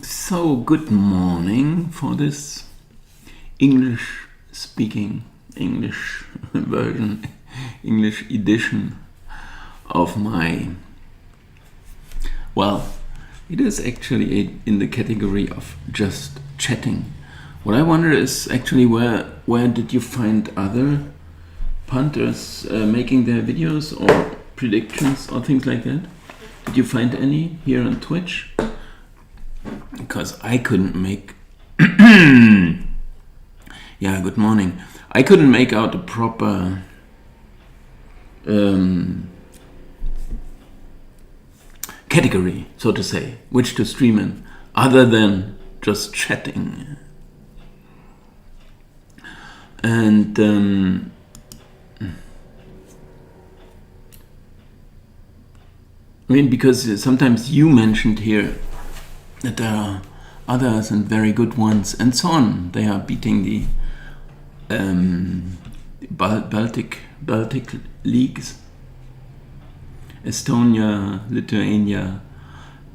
So, good morning for this English-speaking, English version, English edition of my, well, it is actually in the category of just chatting. What I wonder is actually where did you find other punters making their videos or predictions or things like that? Did you find any here on Twitch? Because I couldn't make yeah, good morning. I couldn't make out a proper category, so to say, which to stream in, other than just chatting. And I mean, because sometimes you mentioned here that there are others and very good ones and so on. They are beating the Baltic leagues, Estonia, Lithuania,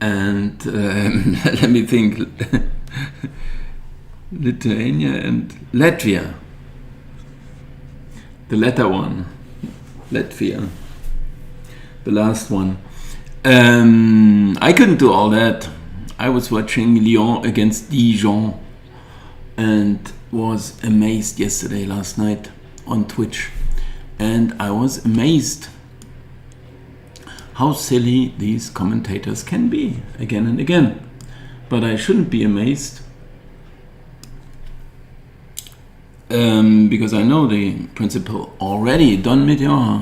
and let me think, Lithuania and Latvia. The latter one, Latvia, the last one. I couldn't do all that. I was watching Lyon against Dijon and was amazed last night on Twitch. And I was amazed how silly these commentators can be again and again. But I shouldn't be amazed because I know the principle already. Don Meteor,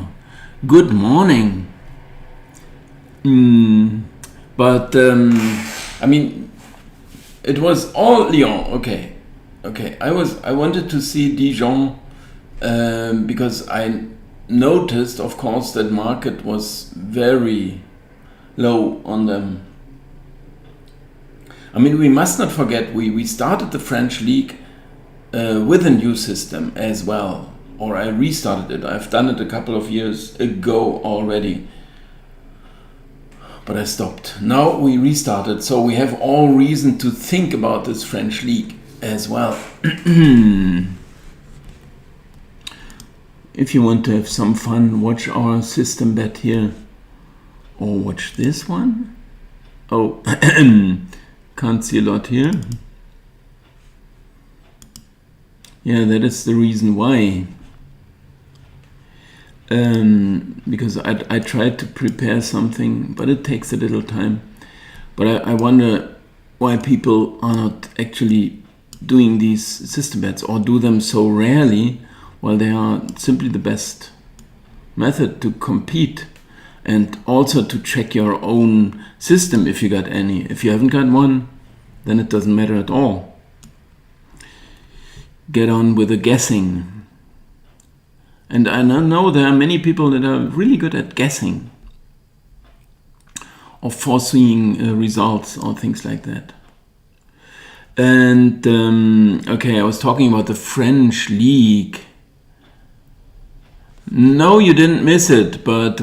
good morning. But I mean, it was all Lyon. Okay. I wanted to see Dijon because I noticed, of course, that market was very low on them. I mean, we must not forget we started the French league with a new system as well, or I restarted it. I've done it a couple of years ago already. But I stopped. Now we restarted, so we have all reason to think about this French league as well. If you want to have some fun, watch our system bet here. Or watch this one. Oh, can't see a lot here. Yeah, that is the reason why. Because I tried to prepare something, but it takes a little time. But I wonder why people are not actually doing these system bets or do them so rarely, while they are simply the best method to compete and also to check your own system if you got any. If you haven't got one, then it doesn't matter at all. Get on with the guessing. And I know there are many people that are really good at guessing or foreseeing results or things like that. And okay, I was talking about the French league. No, you didn't miss it, but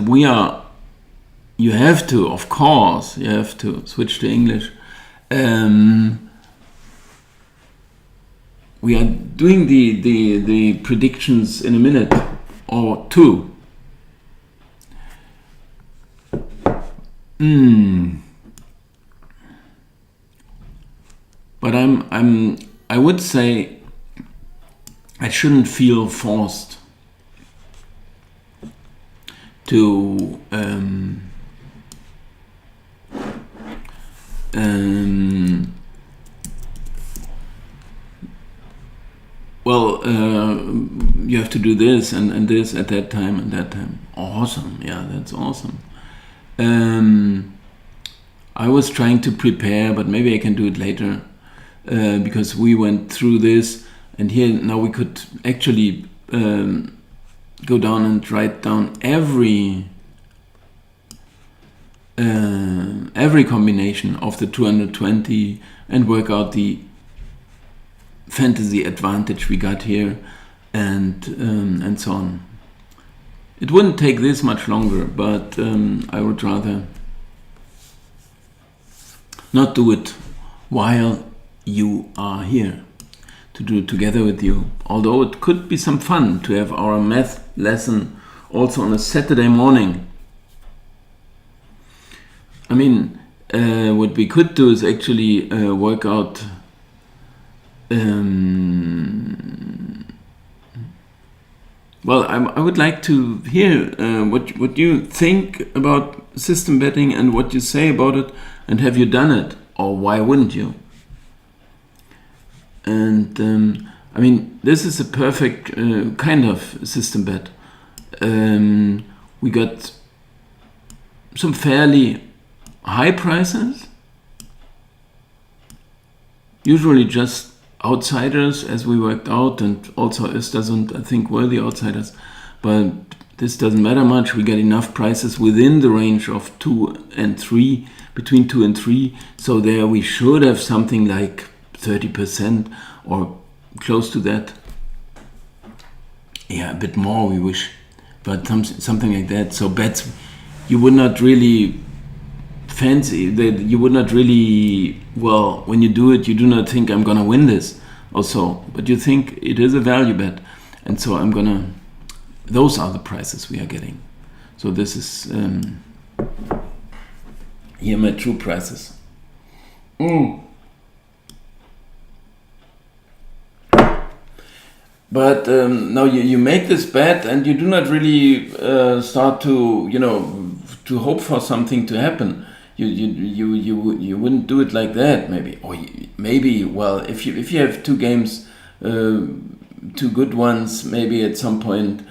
you have to, of course, you have to switch to English. We are doing the predictions in a minute or two. But I would say I shouldn't feel forced to you have to do this and this at that time and that time. Awesome, yeah, that's awesome. I was trying to prepare, but maybe I can do it later because we went through this, and here now we could actually go down and write down every combination of the 220 and work out the fantasy advantage we got here, and so on. It wouldn't take this much longer, but I would rather not do it while you are here, to do it together with you. Although it could be some fun to have our math lesson also on a Saturday morning. I mean, what we could do is actually work out well, I would like to hear what you think about system betting and what you say about it, and have you done it, or why wouldn't you? And I mean, this is a perfect kind of system bet. We got some fairly high prices, usually just outsiders, as we worked out, and also Östersund, I think, were the outsiders, but this doesn't matter much. We get enough prices within the range of 2 and 3, between 2 and 3, so there we should have something like 30% or close to that. Yeah, a bit more we wish, but something like that. So bets you would not really fancy, that you would not really, well, when you do it, you do not think I'm gonna win this or so, but you think it is a value bet, and so those are the prices we are getting. So this is here my true prices. But now you make this bet, and you do not really start to to hope for something to happen. You wouldn't do it like that, maybe, or maybe, well, if you have 2 games, 2 good ones, maybe at some point.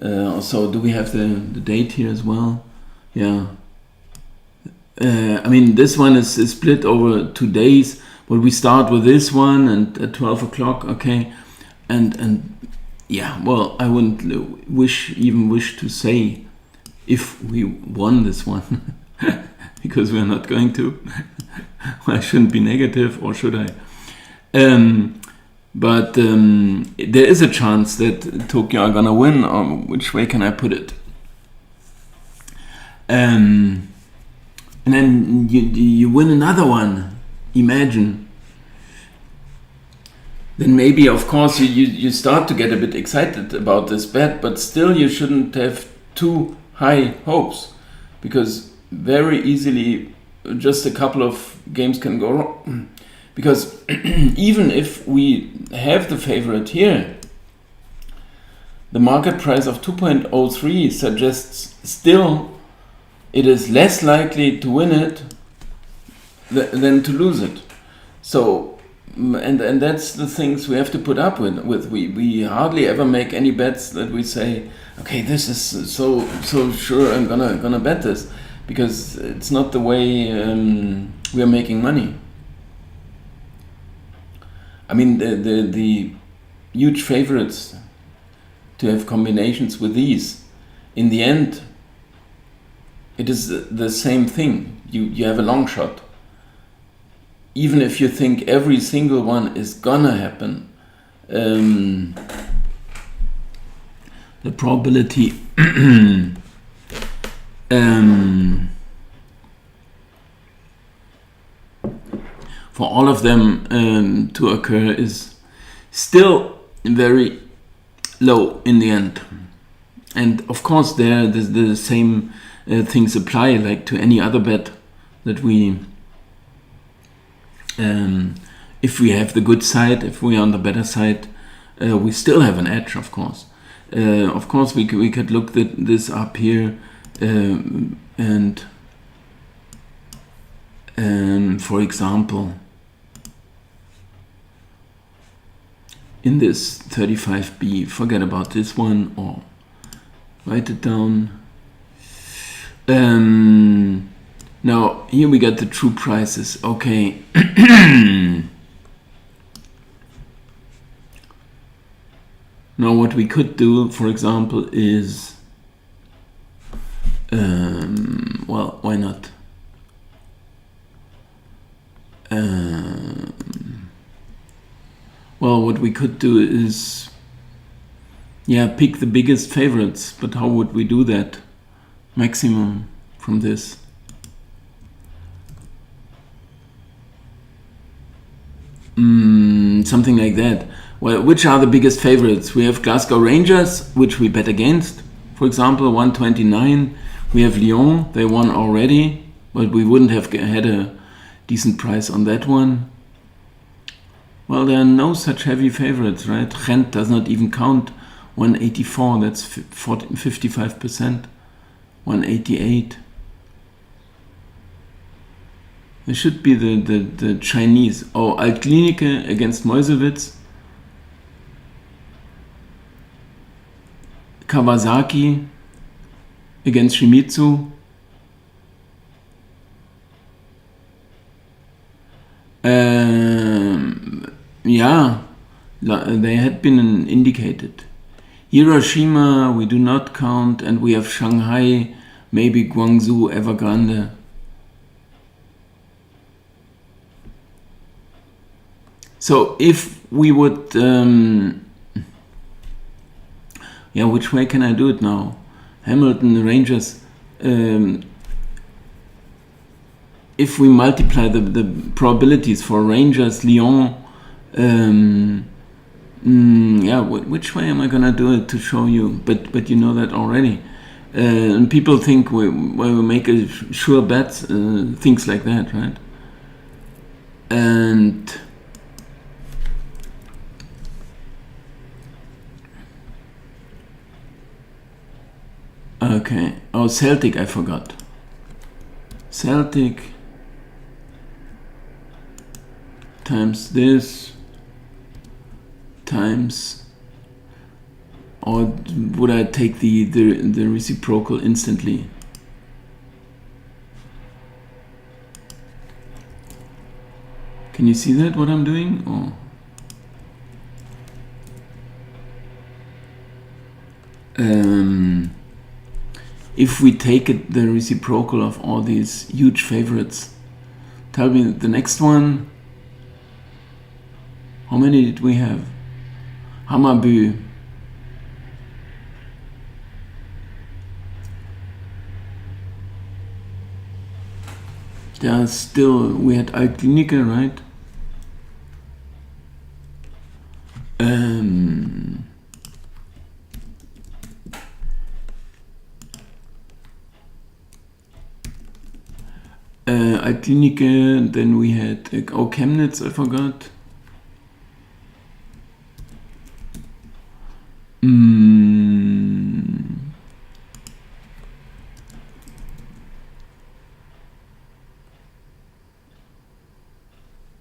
Also, do we have the date here as well? Yeah. I mean, this one is split over 2 days, but we start with this one and at 12 o'clock, okay, and yeah, well, I wouldn't even wish to say if we won this one. Because we're not going to. I shouldn't be negative, or should I? But there is a chance that Tokyo are gonna win, or which way can I put it? And then you win another one, imagine. Then maybe, of course, you start to get a bit excited about this bet, but still you shouldn't have too high hopes, because very easily just a couple of games can go wrong. Because even if we have the favorite here, the market price of 2.03 suggests still it is less likely to win it than to lose it. So, and that's the things we have to put up with. We hardly ever make any bets that we say, okay, this is so sure I'm gonna bet this, because it's not the way we are making money. I mean, the huge favorites to have combinations with these, in the end, it is the same thing. You have a long shot. Even if you think every single one is gonna happen, the probability for all of them to occur is still very low in the end. And of course the same things apply like to any other bet that we if we have the good side, if we are on the better side, we still have an edge, of course. Of course we could look this up here and for example, in this 35B, forget about this one or write it down. Now here we got the true prices. Okay. Now what we could do, for example, is well, why not? Well, what we could do is, pick the biggest favorites. But how would we do that? Maximum from this. Something like that. Well, which are the biggest favorites? We have Glasgow Rangers, which we bet against. For example, 129. We have Lyon, they won already, but we wouldn't have had a decent price on that one. Well, there are no such heavy favorites, right? Gent does not even count. 184, that's 55%. 188. There should be the Chinese. Oh, Altklinike against Meuselwitz. Kawasaki against Shimizu. Yeah, they had been indicated. Hiroshima we do not count, and we have Shanghai, maybe Guangzhou, Evergrande. So if we would, which way can I do it now? Hamilton, Rangers. If we multiply the probabilities for Rangers, Lyon, which way am I gonna do it to show you? But you know that already. And people think we make a sure bet, things like that, right? And okay. Oh, Celtic, I forgot. Celtic times this times, or would I take the reciprocal instantly? Can you see that what I'm doing? Or if we take it the reciprocal of all these huge favorites, tell me the next one. How many did we have? Hammarby. There's still, we had Altklinike, right? Altklinike, then we had Chemnitz, I forgot.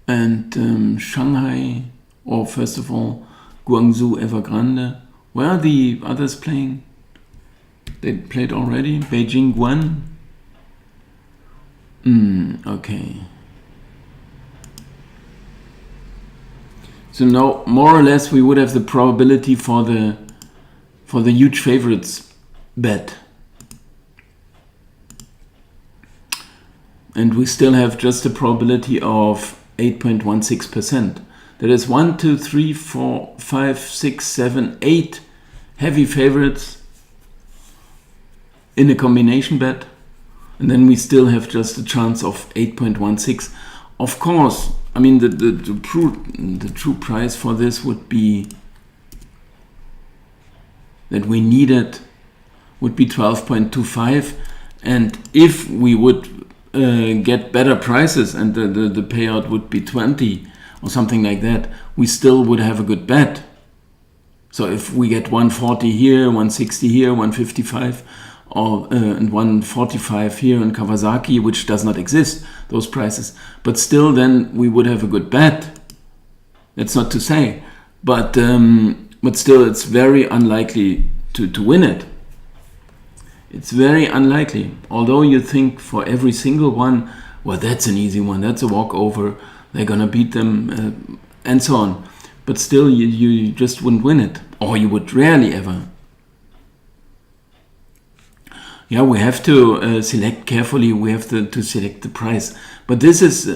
And Shanghai, or first of all, Guangzhou, Evergrande. Where are the others playing? They played already. Beijing won. Okay. So now, more or less, we would have the probability for the huge favorites bet. And we still have just a probability of 8.16%. That is 1, 2, 3, 4, 5, 6, 7, 8 heavy favorites in a combination bet. And then we still have just a chance of 8.16. Of course, I mean the true price for this would be that we needed would be 12.25, and if we would get better prices and the payout would be 20 or something like that, we still would have a good bet. So if we get 140 here, 160 here, 155 or and 145 here in Kawasaki, which does not exist, those prices, but still then we would have a good bet. That's not to say, but still it's very unlikely to win it. It's very unlikely. Although you think for every single one, well, that's an easy one, that's a walkover, they're gonna beat them, and so on. But still, you just wouldn't win it, or you would rarely ever. Yeah, we have to select carefully. We have to select the price. But this is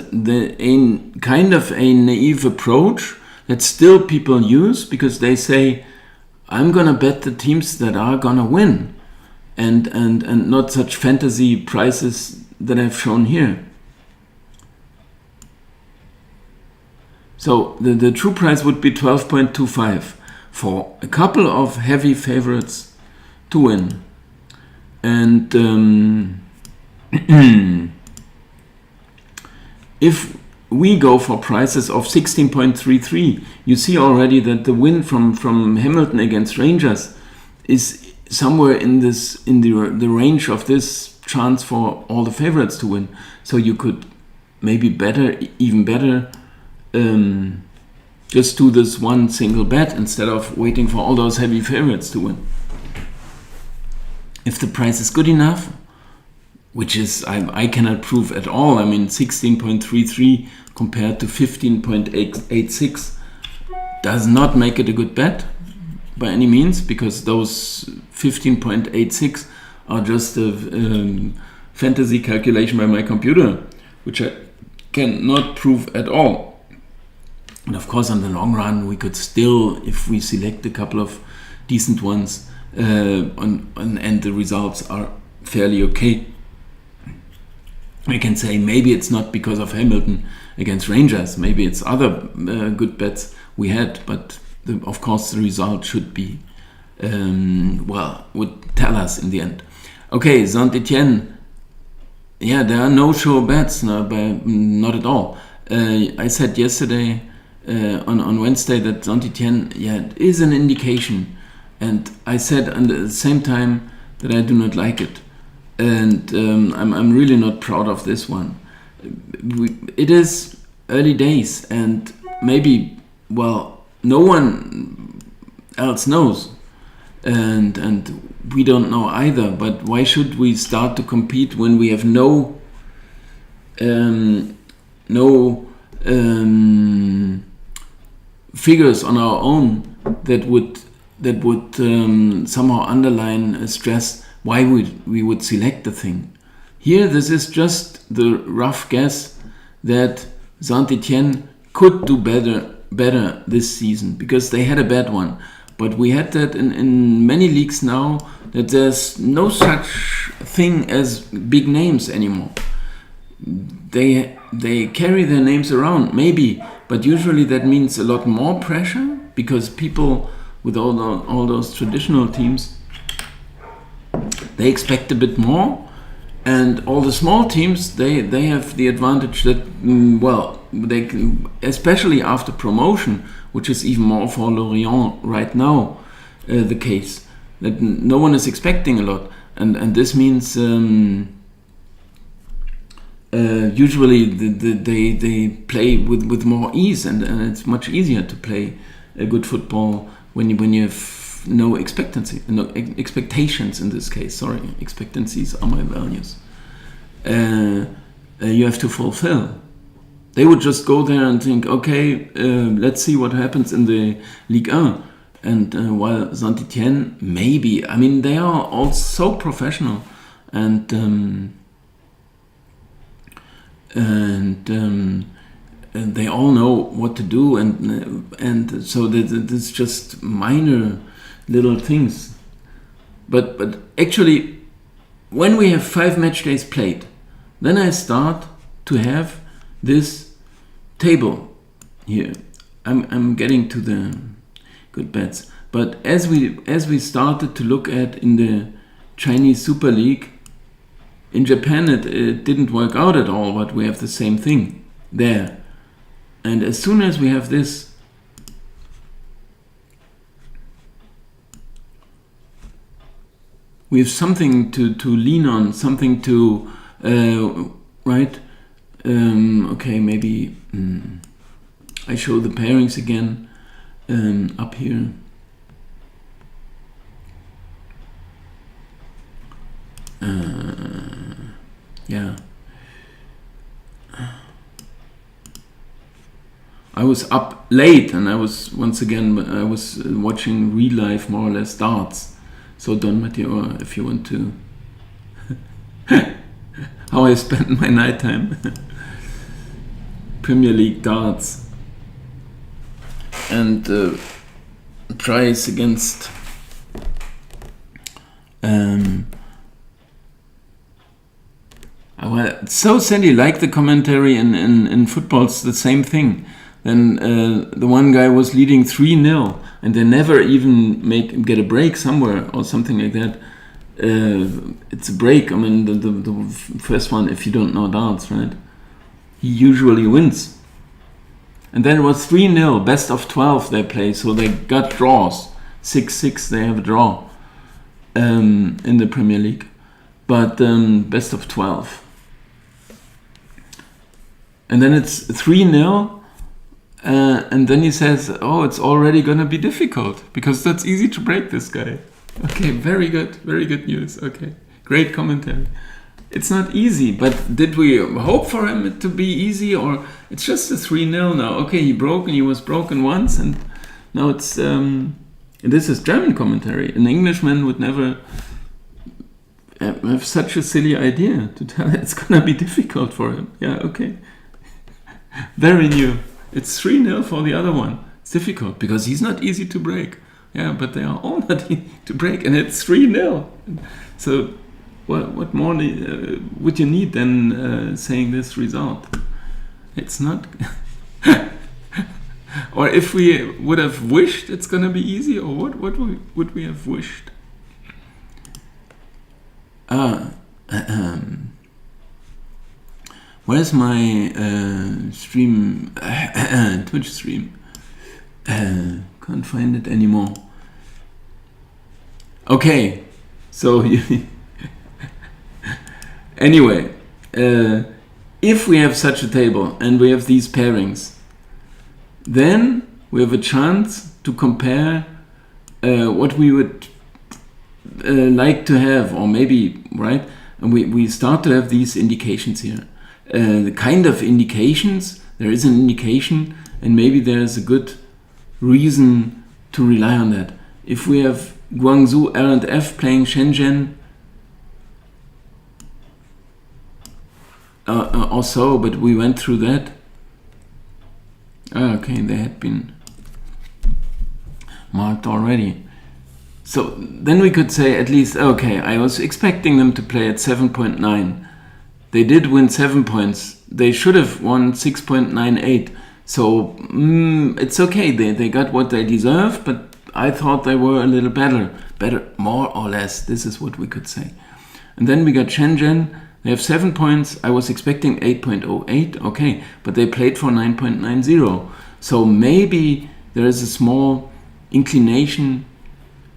kind of a naive approach that still people use, because they say, I'm gonna bet the teams that are gonna win, and not such fantasy prices that I've shown here. So the true price would be 12.25 for a couple of heavy favorites to win. And if we go for prices of 16.33, you see already that the win from Hamilton against Rangers is somewhere in the range of this chance for all the favorites to win. So you could maybe even better, just do this one single bet instead of waiting for all those heavy favorites to win. If the price is good enough, which is I cannot prove at all. I mean, 16.33 compared to 15.86 does not make it a good bet by any means, because those 15.86 are just a fantasy calculation by my computer, which I cannot prove at all. And of course, on the long run, we could still, if we select a couple of decent ones, and the results are fairly okay, we can say maybe it's not because of Hamilton against Rangers, maybe it's other good bets we had, but of course the result should be, would tell us in the end. Okay, Saint-Etienne, yeah, there are no sure bets, not at all. I said yesterday, on Wednesday, that Saint-Etienne, it is an indication, and I said at the same time that I do not like it. And I'm really not proud of this one. It is early days, and maybe, no one else knows, and we don't know either. But why should we start to compete when we have no figures on our own that would somehow underline stress why we would select the thing. Here, this is just the rough guess that Saint-Etienne could do better this season, because they had a bad one. But we had that in many leagues now, that there's no such thing as big names anymore. They carry their names around, maybe, but usually that means a lot more pressure, because people with all those traditional teams, they expect a bit more, and all the small teams, they have the advantage that, they can, especially after promotion, which is even more for Lorient right now, the case, that no one is expecting a lot, and this means usually they play with more ease, and it's much easier to play a good football when you have no expectations in this case. Sorry, expectancies are my values. You have to fulfill. They would just go there and think, okay, let's see what happens in the Ligue 1. And while Saint-Etienne, maybe, I mean, they are all so professional, and they all know what to do, and so it's just minor little things. But actually, when we have 5 match days played, then I start to have this table here. I'm getting to the good bets. But as we started to look at in the Chinese Super League, in Japan it didn't work out at all, but we have the same thing there. And as soon as we have this, we have something to lean on, something to, right? Okay, maybe I show the pairings again up here. Yeah. I was up late, and I was watching real life, more or less, darts. So Don Matteo, if you want to, how I spend my nighttime, Premier League darts, and price against well, so Sandy, like the commentary in football, it's the same thing. then the one guy was leading 3-0, and they never even get a break somewhere or something like that. It's a break. I mean, the first one, if you don't know darts, right? He usually wins. And then it was 3-0, best of 12 they play, so they got draws. 6-6, they have a draw in the Premier League. But best of 12. And then it's 3-0, and then he says, oh, it's already going to be difficult, because that's easy to break this guy. Okay, very good news. Okay, great commentary. It's not easy, but did we hope for him to be easy, or it's just a 3-0 now? Okay, he was broken once, and now it's, this is German commentary. An Englishman would never have such a silly idea to tell it's gonna be difficult for him. Yeah, okay. Very new. It's 3-0 for the other one. It's difficult, because he's not easy to break. Yeah, but they are all not easy to break, and it's 3-0. So, what more would you need than saying this result? It's not... Or if we would have wished it's going to be easy, or what would we have wished? Where's my stream, Twitch stream? Can't find it anymore. Okay, so anyway, if we have such a table and we have these pairings, then we have a chance to compare what we would like to have, or maybe, right? And we start to have these indications here. The kind of indications, there is an indication, and maybe there's a good reason to rely on that. If we have Guangzhou R&F playing Shenzhen, or so, but we went through that. Okay, they had been marked already. So then we could say at least, okay, I was expecting them to play at 7.9. They did win 7 points. They should have won 6.98. So it's okay. They got what they deserve, but I thought they were a little better, more or less. This is what we could say. And then we got Shenzhen. They have 7 points. I was expecting 8.08. Okay, but they played for 9.90. So maybe there is a small inclination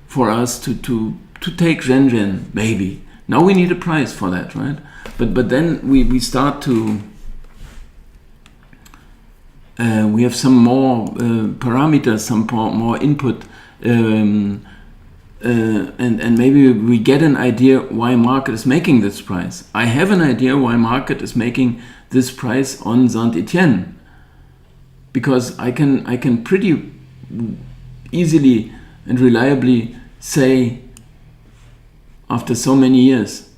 for us to take Shenzhen, maybe. Now we need a price for that, right? But then we start to... we have some more parameters, some more input, and maybe we get an idea why market is making this price. I have an idea why market is making this price on Saint-Etienne, because I can pretty easily and reliably say, after so many years,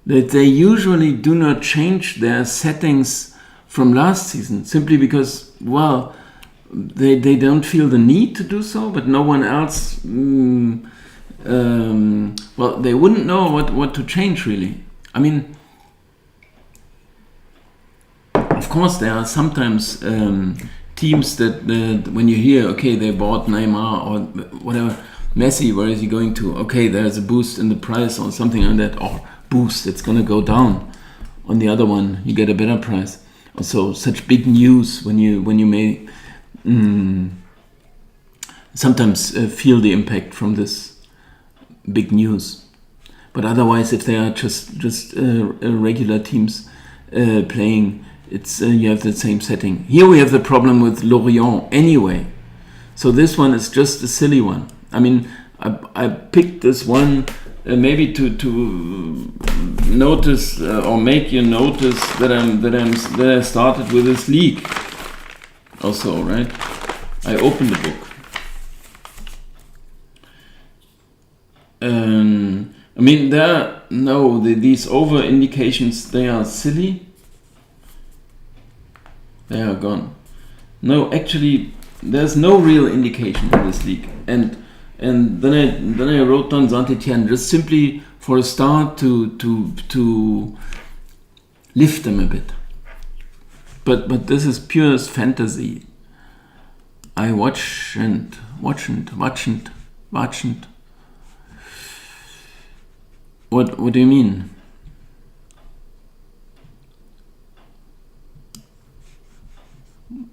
that they usually do not change their settings from last season, simply because, well, they don't feel the need to do so, but no one else, well, they wouldn't know what to change, really. I mean, of course, there are sometimes teams that when you hear, okay, they bought Neymar or whatever, Messi, where is he going to? Okay, there's a boost in the price or something like that, or boost, it's going to go down. On the other one, you get a better price. Also, such big news when you may sometimes feel the impact from this big news. But otherwise, if they are just regular teams playing, it's you have the same setting. Here we have the problem with Lorient anyway. So this one is just a silly one. I mean, I picked this one maybe to notice or make you notice that I started with this league. Also, right? I opened the book. I mean, these over indications, they are silly. They are gone. No, actually, there's no real indication in this league. And then I wrote down Saint-Etienne just simply for a start to lift them a bit. but this is purest fantasy. I watched. What do you mean?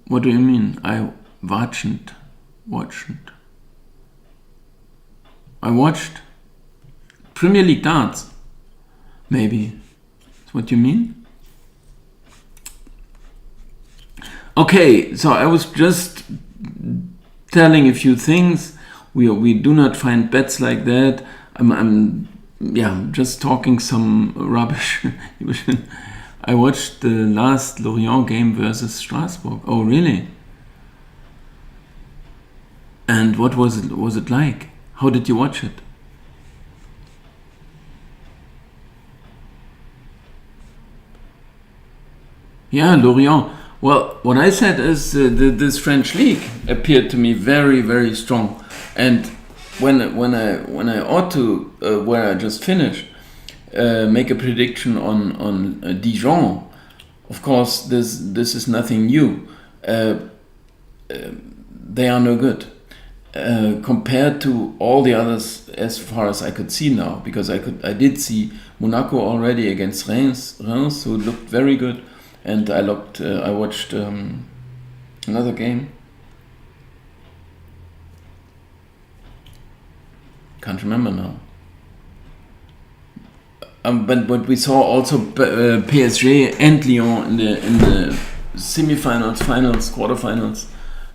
What do you mean? I watched. I watched Premier League darts. Maybe. That's what you mean? Okay, so I was just telling a few things. We do not find bets like that. I'm just talking some rubbish. I watched the last Lorient game versus Strasbourg. Oh, really? And what was it like? How did you watch it? Yeah, Lorient. Well, what I said is this French league appeared to me very, very strong. And when I ought to, where I just finished, make a prediction on Dijon, of course, this is nothing new. They are no good compared to all the others, as far as I could see now, because I did see Monaco already against Reims, who looked very good. And I watched another game. Can't remember now. But we saw also PSG and Lyon in the semi-finals, finals, quarterfinals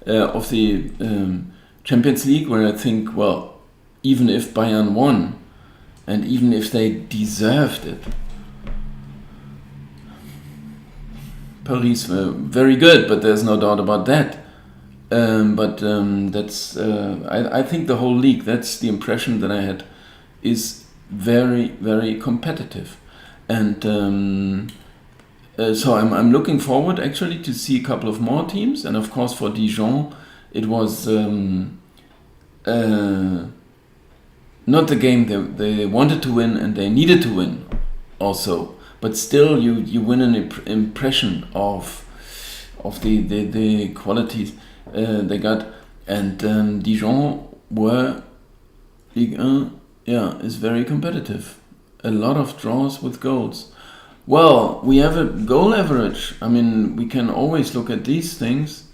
of the Champions League, where I think, well, even if Bayern won, and even if they deserved it, Paris were very good, but there's no doubt about that. That's I think the whole league, that's the impression that I had, is very, very competitive. And so I'm looking forward actually to see a couple of more teams. And of course for Dijon, it was not the game they wanted to win and they needed to win also. But still, you win an impression of the qualities they got, and Dijon were Ligue 1. Yeah, is very competitive. A lot of draws with goals. Well, we have a goal average. I mean, we can always look at these things.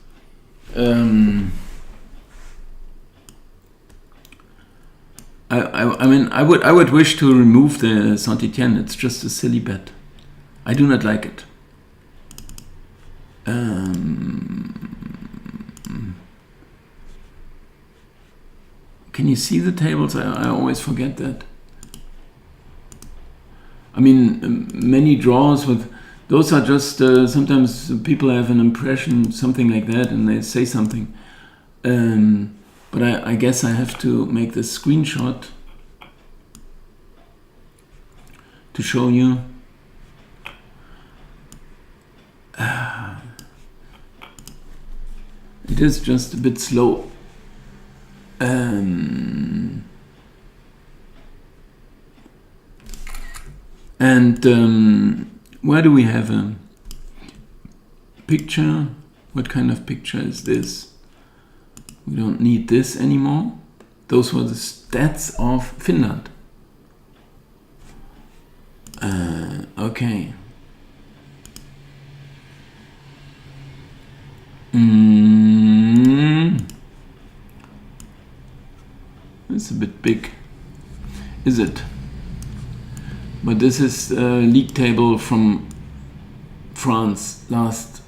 I mean, I would wish to remove the Saint-Étienne. It's just a silly bet. I do not like it. Can you see the tables? I always forget that. I mean, many draws with those are just sometimes people have an impression, something like that, and they say something. But I guess I have to make this screenshot to show you. It is just a bit slow. Where do we have a picture? What kind of picture is this? We don't need this anymore. Those were the stats of Finland. Okay. It's a bit big. Is it? But this is a league table from France last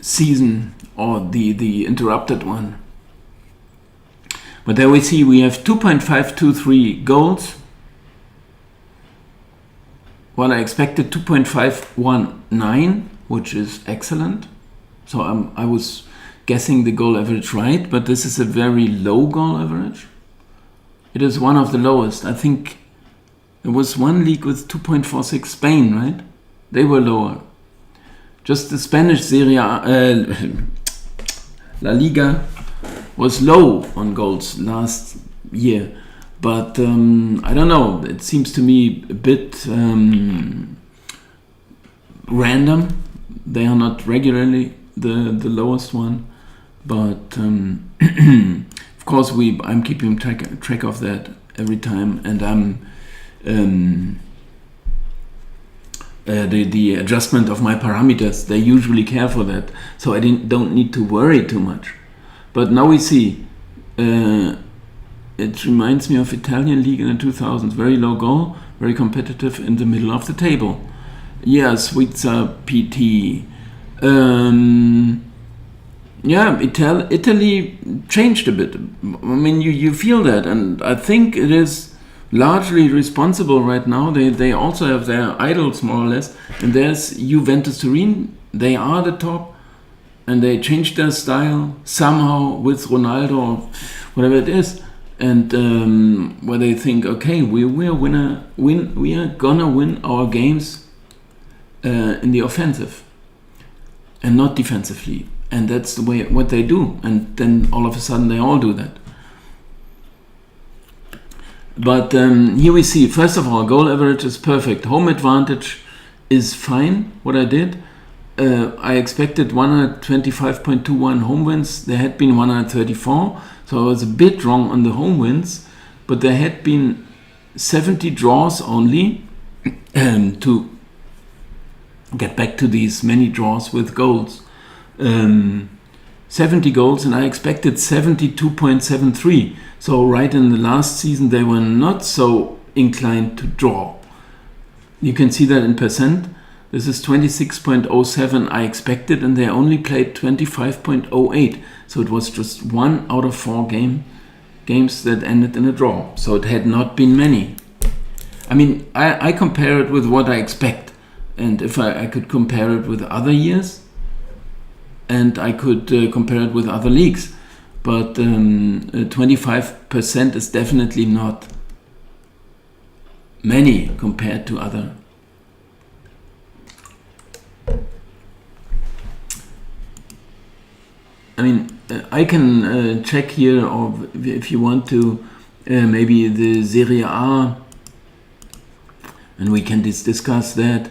season, or the interrupted one. But there we see we have 2.523 goals. Well, I expected 2.519, which is excellent. So I was guessing the goal average right, but this is a very low goal average. It is one of the lowest. I think there was one league with 2.46, Spain, right? They were lower. Just the Spanish Serie A, La Liga was low on goals last year. But I don't know, it seems to me a bit random. they are not regularly the lowest one, but of course I'm keeping track of that every time, and I'm the adjustment of my parameters, they usually care for that, so I don't need to worry too much. But now we see it reminds me of Italian league in the 2000s, very low goal, very competitive in the middle of the table. Yeah, Switzer PT. Italy changed a bit. I mean, you feel that, and I think it is largely responsible right now. They also have their idols, more or less, and there's Juventus Turin. They are the top, and they changed their style somehow with Ronaldo or whatever it is, and where they think, okay, we are gonna win our games in the offensive and not defensively, and that's the way what they do, and then all of a sudden they all do that. But here we see, first of all, goal average is perfect, home advantage is fine. What I did, I expected 125.21 home wins. There had been 134, so I was a bit wrong on the home wins, but there had been 70 draws only to get back to these many draws with goals. 70 goals, and I expected 72.73. So right in the last season they were not so inclined to draw. You can see that in percent. This is 26.07 I expected, and they only played 25.08. So it was just 1 out of 4 games that ended in a draw. So it had not been many. I mean, I compare it with what I expect. And if I could compare it with other years, and I could compare it with other leagues. But 25% is definitely not many compared to other. I mean, I can check here, or if you want to, maybe the Serie A, and we can discuss that.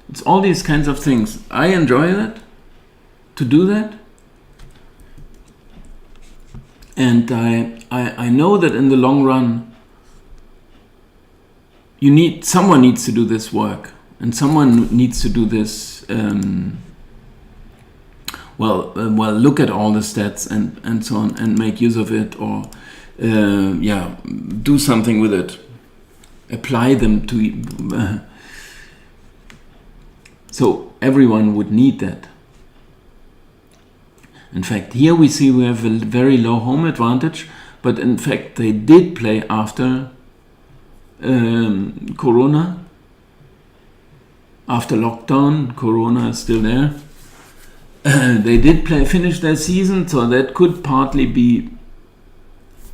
It's all these kinds of things. I enjoy that, to do that. And I know that in the long run, someone needs to do this work, and someone needs to do this. Look at all the stats and so on, and make use of it, or do something with it, apply them to. So everyone would need that. In fact, here we see we have a very low home advantage, but in fact they did play after Corona. After lockdown, Corona is still there. They did finish their season, so that could partly be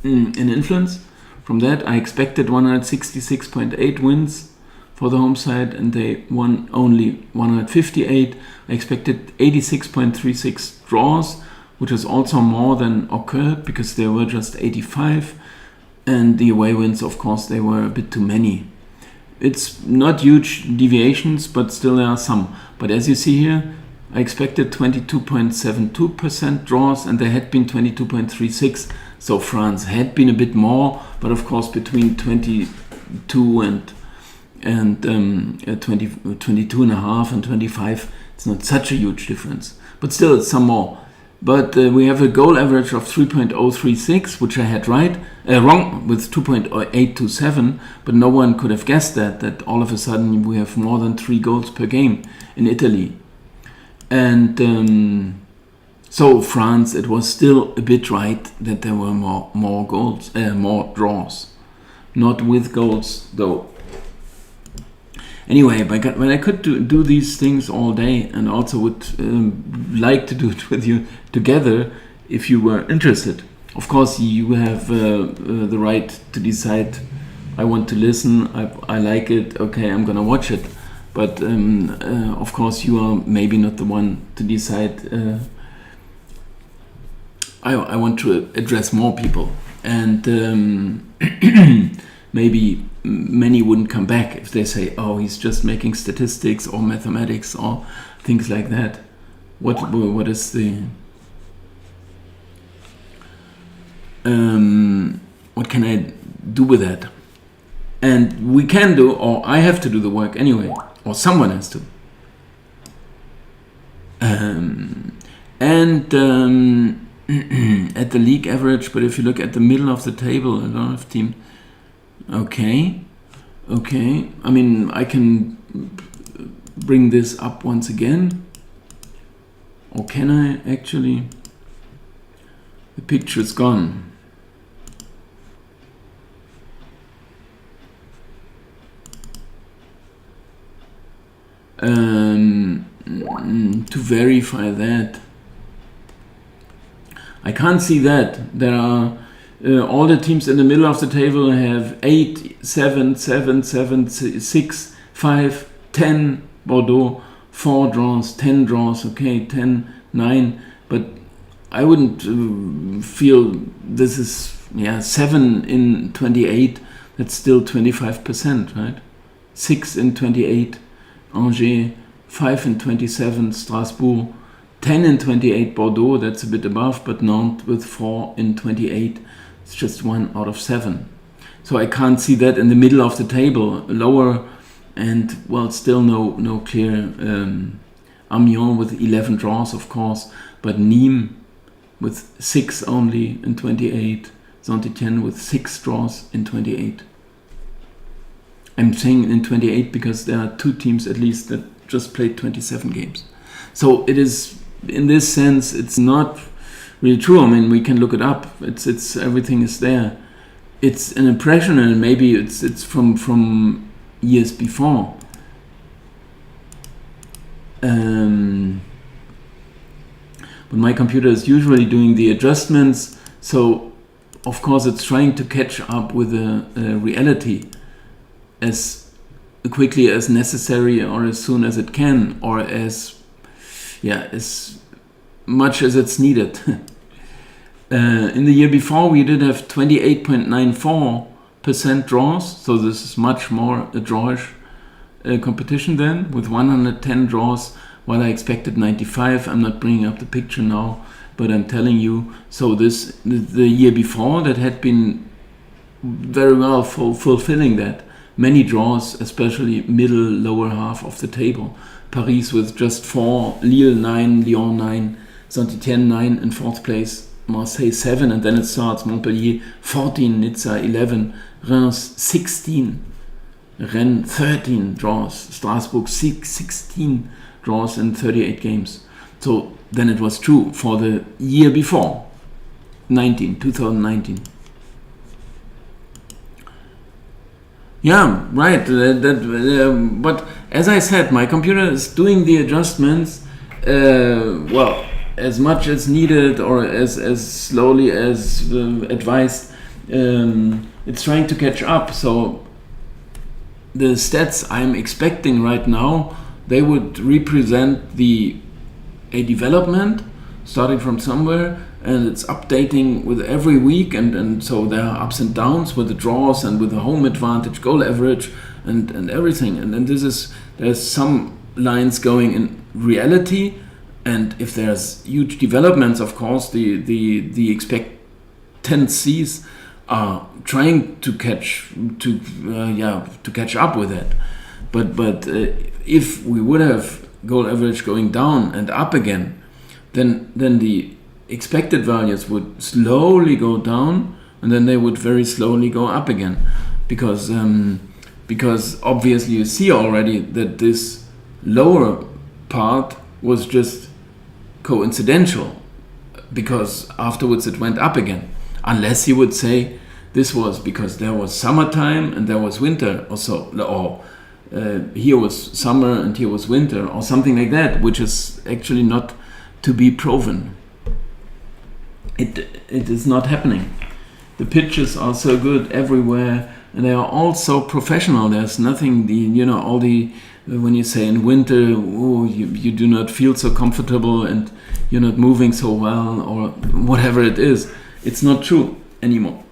an influence. From that, I expected 166.8 wins for the home side, and they won only 158. I expected 86.36 draws, which is also more than occurred because there were just 85. And the away wins, of course, they were a bit too many. It's not huge deviations, but still there are some. But as you see here, I expected 22.72% draws, and there had been 22.36. So France had been a bit more, but of course between 22 and 22 and a half and 25, it's not such a huge difference, but still it's some more. But we have a goal average of 3.036, which I had wrong with 2.827, but no one could have guessed that all of a sudden we have more than 3 goals per game in Italy. And so France, it was still a bit right that there were more goals, more draws, not with goals though. Anyway, when I could do these things all day, and also would like to do it with you together if you were interested. Of course, you have the right to decide, I want to listen, I like it, okay, I'm gonna watch it. But of course, you are maybe not the one to decide. I want to address more people, and maybe many wouldn't come back if they say, oh, he's just making statistics or mathematics or things like that. what is the what can I do with that? And we can do, or I have to do the work anyway, or someone has to. And at the league average, but if you look at the middle of the table, a lot of teams. Okay. I mean, I can bring this up once again. Or can I actually? The picture's gone. To verify that, I can't see that. There are all the teams in the middle of the table have 8, 7, 7, 7, 6, 5, 10 Bordeaux, 4 draws, 10 draws, okay, 10, 9, but I wouldn't feel this is 7 in 28, that's still 25%, right? 6 in 28 Angers, 5 in 27 Strasbourg, 10 in 28 Bordeaux, that's a bit above, but Nantes with 4 in 28, it's just 1 out of 7. So I can't see that in the middle of the table, lower, and well, still no clear. Amiens with 11 draws, of course, but Nîmes with 6 only in 28, Saint-Étienne with 6 draws in 28. I'm saying in 28 because there are 2 teams at least that just played 27 games. So it is, in this sense, it's not really true. I mean, we can look it up. It's everything is there. It's an impression, and maybe it's from years before. But my computer is usually doing the adjustments, so of course it's trying to catch up with the reality as quickly as necessary, or as soon as it can, or as much as it's needed. In the year before, we did have 28.94% draws, so this is much more a drawish competition then, with 110 draws, while I expected 95. I'm not bringing up the picture now, but I'm telling you, so the year before, that had been very well fulfilling that. Many draws, especially middle, lower half of the table. Paris with just 4, Lille 9, Lyon 9, Saint-Étienne 9 in 4th place, Marseille 7, and then it starts Montpellier 14, Nizza 11, Reims 16, Rennes 13 draws, Strasbourg 16 draws in 38 games. So then it was true for the year before, 2019. Yeah, right. But as I said, my computer is doing the adjustments, as much as needed, or as slowly as advised. It's trying to catch up. So the stats I'm expecting right now, they would represent a development starting from somewhere, and it's updating with every week, and so there are ups and downs with the draws and with the home advantage, goal average, and everything. And then there's some lines going in reality, and if there's huge developments, of course, the expectancies are trying to catch up with it. But if we would have goal average going down and up again, then the expected values would slowly go down, and then they would very slowly go up again, because obviously you see already that this lower part was just coincidental, because afterwards it went up again, unless you would say this was because there was summertime and there was winter, or so, or here was summer and here was winter, or something like that, which is actually not to be proven. It is not happening. The pitches are so good everywhere, and they are all so professional. There's nothing, when you say in winter, you do not feel so comfortable and you're not moving so well, or whatever it is. It's not true anymore.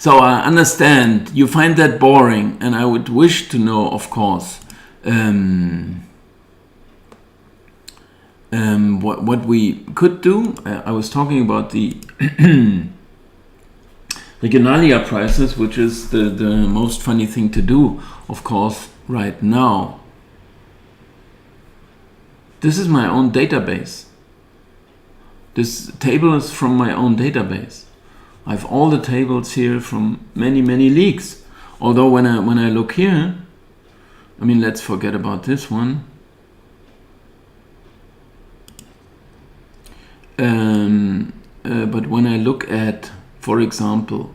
So I understand you find that boring, and I would wish to know, of course, what we could do. I was talking about the Regionalia prices, which is the most funny thing to do, of course, right now. This is my own database. This table is from my own database. I have all the tables here from many leagues. Although when I look here, I mean, let's forget about this one. But when I look at, for example,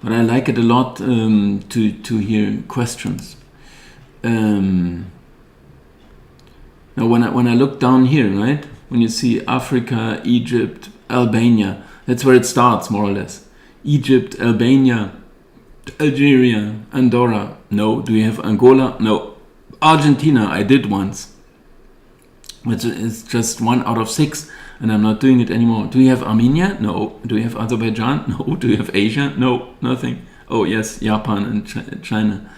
but I like it a lot to hear questions. Now when I look down here, right, when you see Africa, Egypt, Albania, that's where it starts more or less. Egypt, Albania, Algeria, Andorra, no. Do you have Angola? No. Argentina, I did once, which is just 1 out of 6, and I'm not doing it anymore. Do you have Armenia? No. Do you have Azerbaijan? No. Do you have Asia? No, nothing. Oh yes, Japan and China,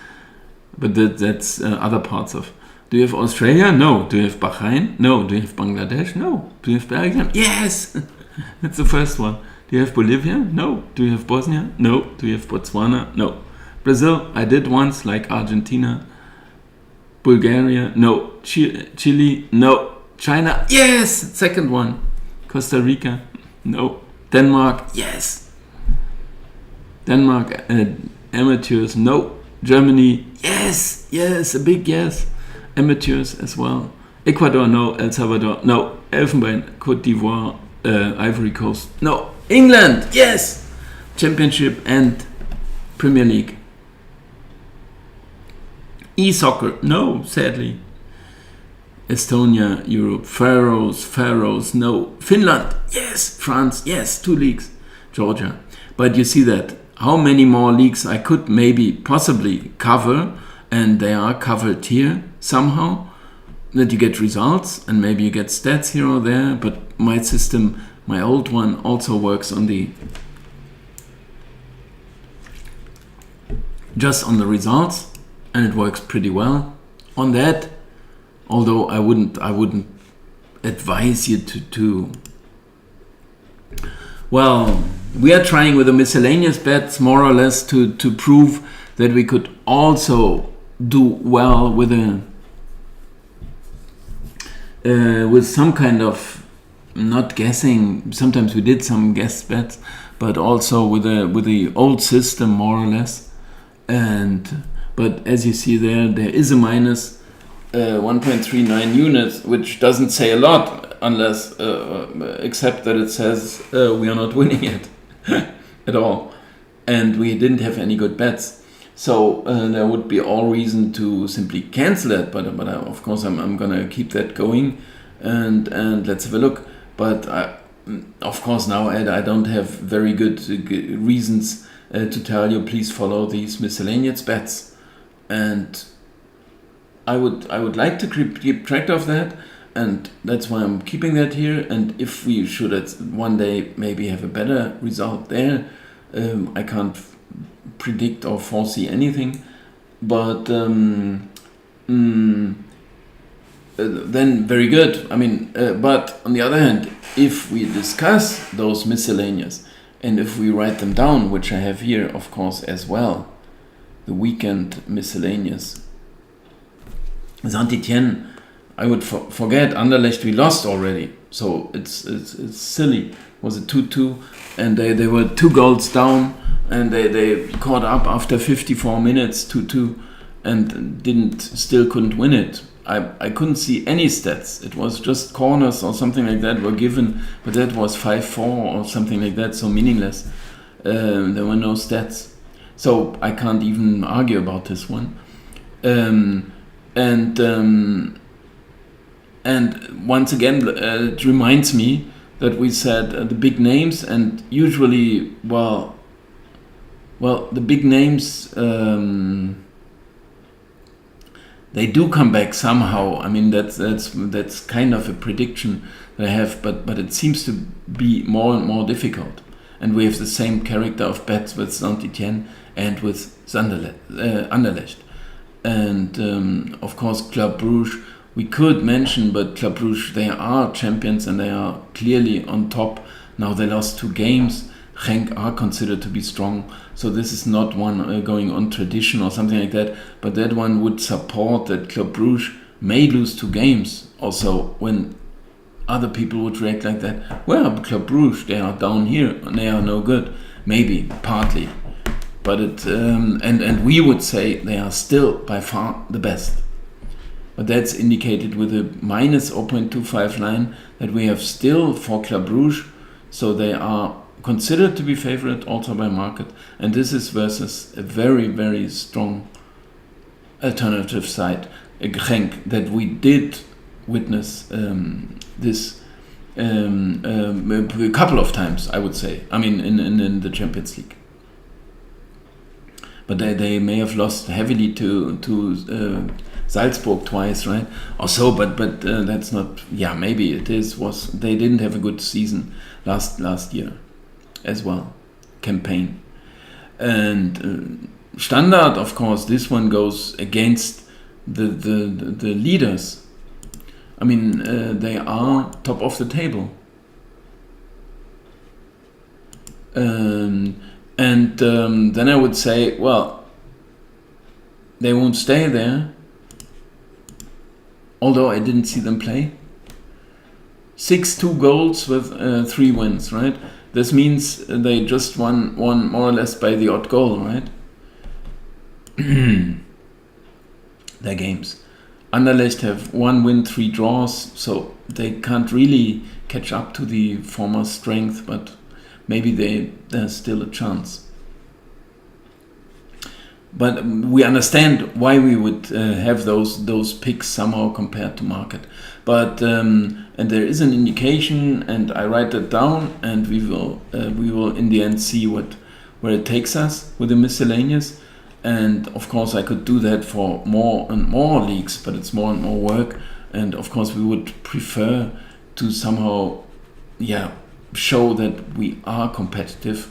but that's other parts of. Do you have Australia? No. Do you have Bahrain? No. Do you have Bangladesh? No. Do you have Belgium? Yes! That's the first one. Do you have Bolivia? No. Do you have Bosnia? No. Do you have Botswana? No. Brazil, I did once, like Argentina. Bulgaria? No. Chile? No. China? Yes! Second one. Costa Rica? No. Denmark? Yes! Denmark, amateurs? No. Germany? Yes! Yes, a big yes. Amateurs as well. Ecuador? No. El Salvador? No. Elfenbein? Côte d'Ivoire? Ivory Coast? No. England? Yes! Championship and Premier League. E-soccer? No, sadly. Estonia, Europe. Faroes? No. Finland? Yes. France? Yes. 2 leagues. Georgia. But you see that how many more leagues I could maybe possibly cover, and they are covered here somehow, that you get results and maybe you get stats here or there. But my system, my old one, also works on just on the results, and it works pretty well on that. Although I wouldn't advise you to well, we are trying with the miscellaneous bets more or less to prove that we could also do well with some kind of, not guessing, sometimes we did some guess bets, but also with the old system more or less. But as you see there is a minus 1.39 units, which doesn't say a lot unless except that it says we are not winning it at all, and we didn't have any good bets. So there would be all reason to simply cancel it, but of course I'm gonna keep that going, and let's have a look. But of course now I don't have very good reasons to tell you please follow these miscellaneous bets, and I would like to keep track of that, and that's why I'm keeping that here. And if we should one day maybe have a better result there, I can't predict or foresee anything, but then very good. I mean, but on the other hand, if we discuss those miscellaneous and if we write them down, which I have here of course as well, the weekend miscellaneous, Saint-Étienne, I would forget. Anderlecht we lost already, so it's silly. It was a 2-2, and they were 2 goals down, and they caught up after 54 minutes 2-2, and still couldn't win it. I couldn't see any stats. It was just corners or something like that were given, but that was 5-4 or something like that, so meaningless. There were no stats, so I can't even argue about this one. And once again, it reminds me that we said the big names, and usually, well, the big names, they do come back somehow. I mean, that's kind of a prediction that I have, but it seems to be more and more difficult. and we have the same character of bets with Saint-Étienne and with Anderlecht. And of course Club Brugge we could mention, but Club Brugge, they are champions and they are clearly on top. Now they lost 2 games. Genk are considered to be strong, so this is not one going on tradition or something like that, but that one would support that Club Brugge may lose 2 games also when other people would react like that. Well, Club Brugge, they are down here and they are no good. Maybe, partly. But it and we would say they are still by far the best. But that's indicated with a minus 0.25 line that we have still for Club Brugge, so they are considered to be favorite also by market, and this is versus a very, very strong alternative side, Genk, that we did witness this a couple of times, I would say. I mean, in the Champions League. But they may have lost heavily to Salzburg twice, right? Or so, but that's not. Yeah, maybe it is. They didn't have a good season last year, as well, campaign, and Standard. Of course, this one goes against the leaders. I mean, they are top of the table. And then I would say, well, they won't stay there, although I didn't see them play. 6-2 goals with 3 wins, right? This means they just won more or less by the odd goal, right? Their games. Anderlecht have 1 win, 3 draws, so they can't really catch up to the former strength, but maybe there's still a chance. But we understand why we would have those picks somehow compared to market. But and there is an indication, and I write that down, and we will in the end see where it takes us with the miscellaneous. And of course, I could do that for more and more leagues, but it's more and more work. And of course, we would prefer to somehow, show that we are competitive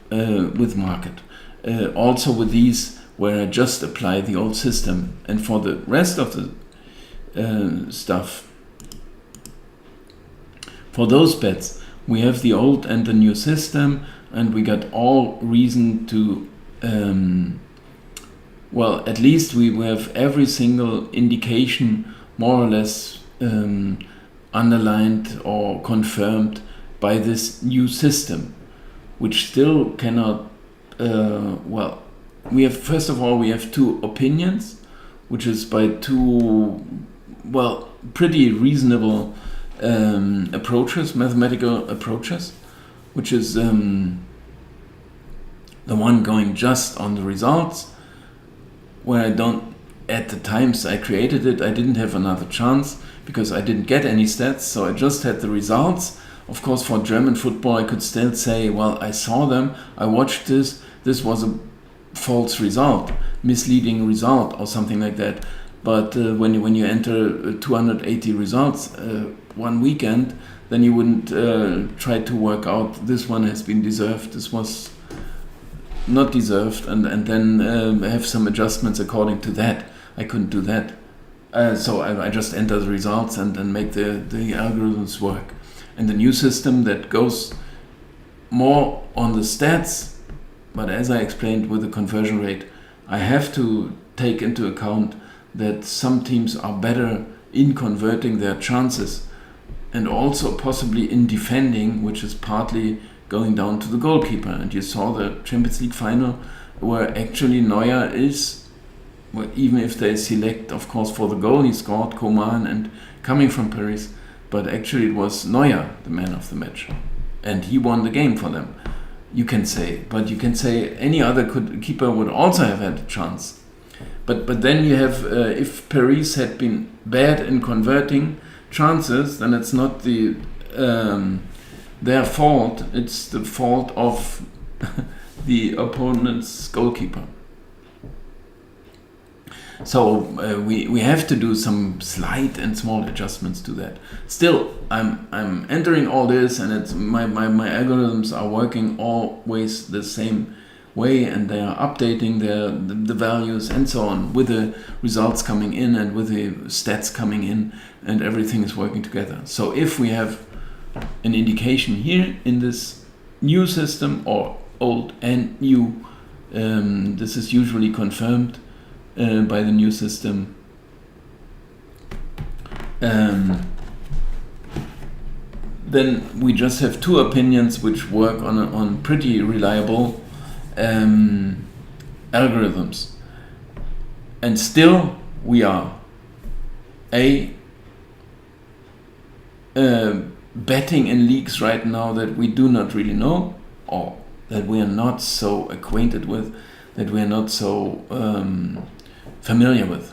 with market. Also with these, where I just apply the old system. And for the rest of the stuff, for those bets, we have the old and the new system, and we got all reason to, at least we have every single indication more or less underlined or confirmed by this new system, which still cannot, we have, first of all, we have 2 opinions, which is by 2, pretty reasonable approaches, mathematical approaches, which is the one going just on the results, where I don't, at the times I created it, I didn't have another chance because I didn't get any stats, so I just had the results. Of course, for German football, I could still say, well, I saw them, I watched this was a false result, misleading result or something like that. But when you enter 280 results one weekend, then you wouldn't try to work out this one has been deserved, this was not deserved, and then have some adjustments according to that. I couldn't do that. So I just enter the results and make the algorithms work. And the new system that goes more on the stats, but as I explained with the conversion rate, I have to take into account that some teams are better in converting their chances and also possibly in defending, which is partly going down to the goalkeeper. And you saw the Champions League final where actually Neuer is, even if they select, of course, for the goal he scored, Coman and coming from Paris, but actually it was Neuer, the man of the match. And he won the game for them, you can say. But you can say any other keeper would also have had a chance. But then you have, if Paris had been bad in converting chances, then it's not their fault, it's the fault of the opponent's goalkeeper. So we have to do some slight and small adjustments to that. Still, I'm entering all this, and it's my algorithms are working always the same way, and they are updating the values and so on with the results coming in and with the stats coming in, and everything is working together. So if we have an indication here in this new system, or old and new, this is usually confirmed by the new system. Then we just have two opinions which work on pretty reliable algorithms, and still we are betting in leagues right now that we do not really know, or that we are not so acquainted with, that we are not so familiar with.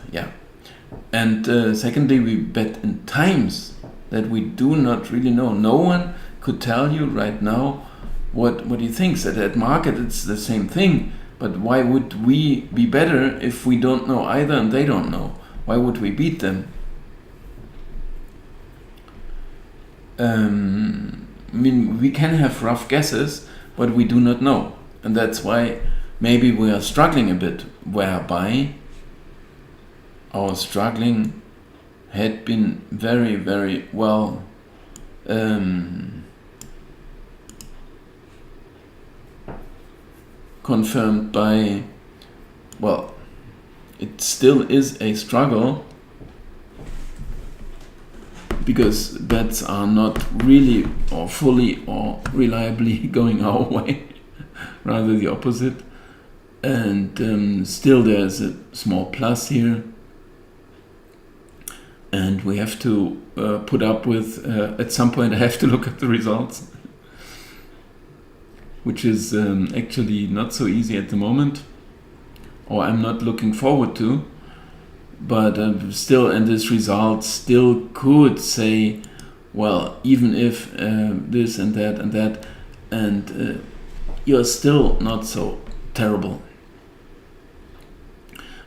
And secondly, we bet in times that we do not really know. No one could tell you right now what he thinks. At market it's the same thing, but why would we be better if we don't know either and they don't know? Why would we beat them? I mean, we can have rough guesses, but we do not know, and that's why maybe we are struggling a bit, whereby our struggling had been very, very well confirmed by, well, it still is a struggle, because bets are not really or fully or reliably going our way, rather the opposite. And still there's a small plus here, and we have to put up with, at some point I have to look at the results, which is actually not so easy at the moment, or I'm not looking forward to. But still, and this result still could say, well, even if this and that, and you're still not so terrible.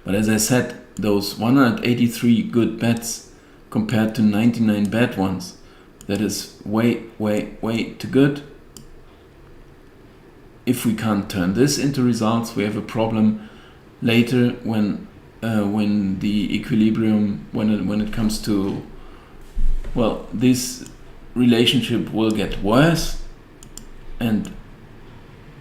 But as I said, those 183 good bets compared to 99 bad ones, that is way, way, way too good. If we can't turn this into results, we have a problem later when the equilibrium, when it comes to, well, this relationship will get worse, and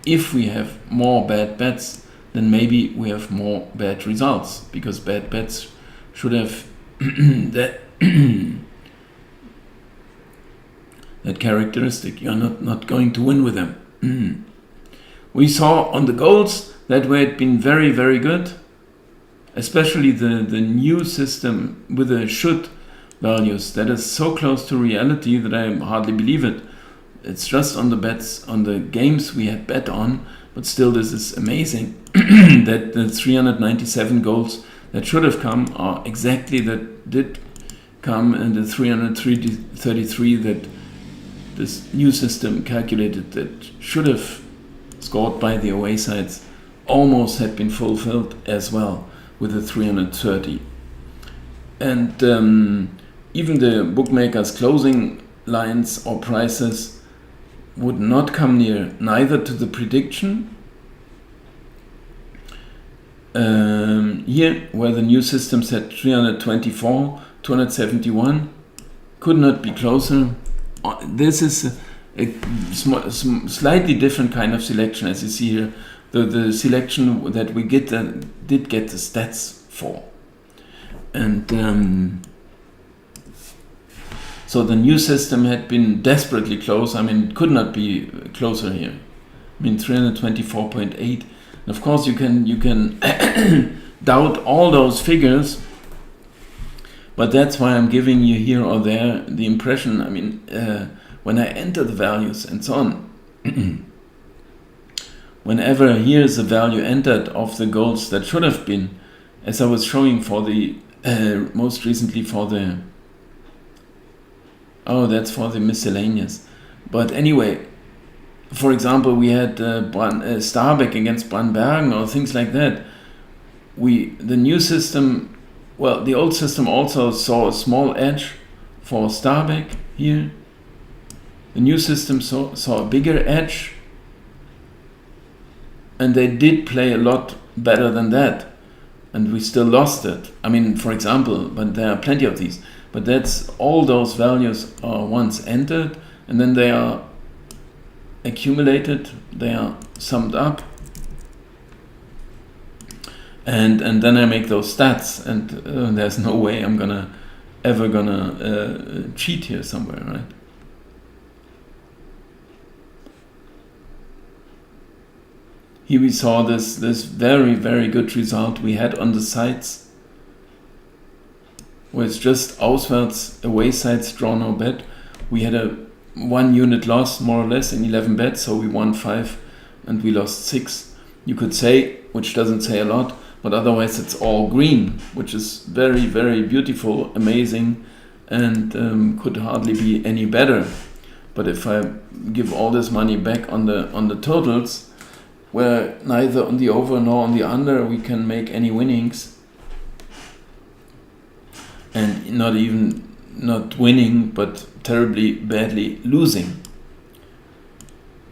if we have more bad bets, then maybe we have more bad results, because bad bets should have that characteristic. You're not going to win with them. We saw on the goals that we had been very, very good, especially the new system with the should values. That is so close to reality that I hardly believe it. It's just on the bets, on the games we had bet on, but still this is amazing that the 397 goals that should have come are exactly that did come, and the 333 that this new system calculated that should have scored by the away sides almost had been fulfilled as well with the 330. And even the bookmakers' closing lines or prices would not come near neither to the prediction here, where the new system said 324, 271, could not be closer. This is a slightly different kind of selection, as you see here. The selection that we did get the stats for, and so the new system had been desperately close. I mean, it could not be closer here. I mean, 324.8. Of course, you can doubt all those figures, but that's why I'm giving you here or there the impression. I mean, when I enter the values and so on, whenever here's a value entered of the goals that should have been, as I was showing for the most recently for the, oh, that's for the miscellaneous. But anyway, for example, we had Starbeck against Brandbergen or things like that. the new system, well, the old system also saw a small edge for Starback here. The new system saw a bigger edge, and they did play a lot better than that, and we still lost it. I mean, for example, but there are plenty of these, but that's all those values are once entered, and then they are accumulated, they are summed up, and then I make those stats, and there's no way I'm ever gonna cheat here somewhere, right? Here we saw this very, very good result we had on the sides, where it's just auswärts, away sides, draw no bet. We had a 1 unit loss, more or less, in 11 bets, so we won 5 and we lost 6. You could say, which doesn't say a lot, but otherwise it's all green, which is very, very beautiful, amazing, and could hardly be any better. But if I give all this money back on the totals, where neither on the over nor on the under we can make any winnings, and not winning, but terribly badly losing.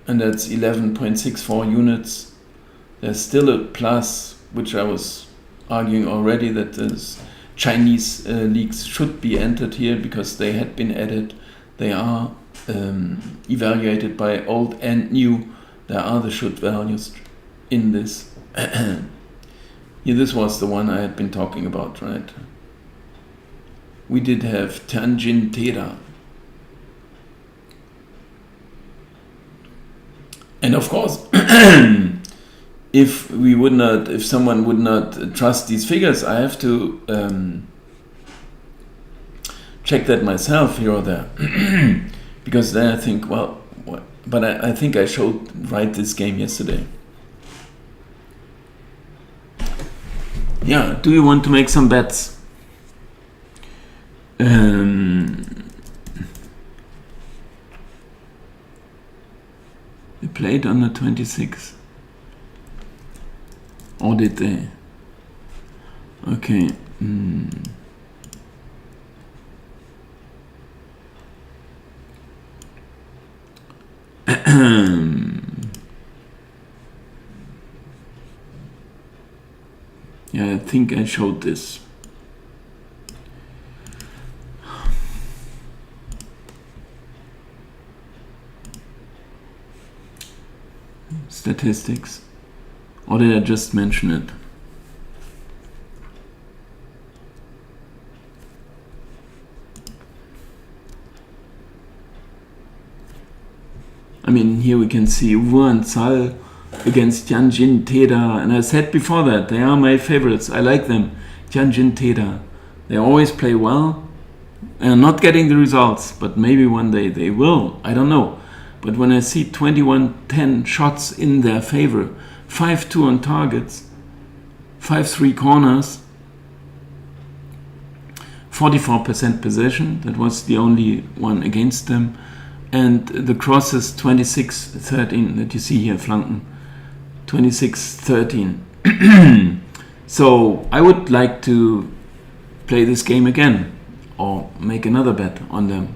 And that's 11.64 units. There's still a plus, which I was arguing already, that the Chinese leagues should be entered here because they had been added. They are evaluated by old and new. There are the should values in this. Here, this was the one I had been talking about, right? We did have Tianjin Teda. And of course, if someone would not trust these figures, I have to check that myself here or there. Because then I think, well, what? But I think I showed right this game yesterday. Yeah, do you want to make some bets? They played on the 26th. Or did they? Okay. Yeah, I think I showed this. Statistics. Or did I just mention it? I mean, here we can see Wuhan Zal against Tianjin Teda, and I said before that they are my favorites. I like them. Tianjin Teda. They always play well. And not getting the results, but maybe one day they will. I don't know. But when I see 21-10 shots in their favor, 5-2 on targets, 5-3 corners, 44% possession, that was the only one against them, and the crosses 26-13 that you see here, Flanken, 26-13. So I would like to play this game again or make another bet on them,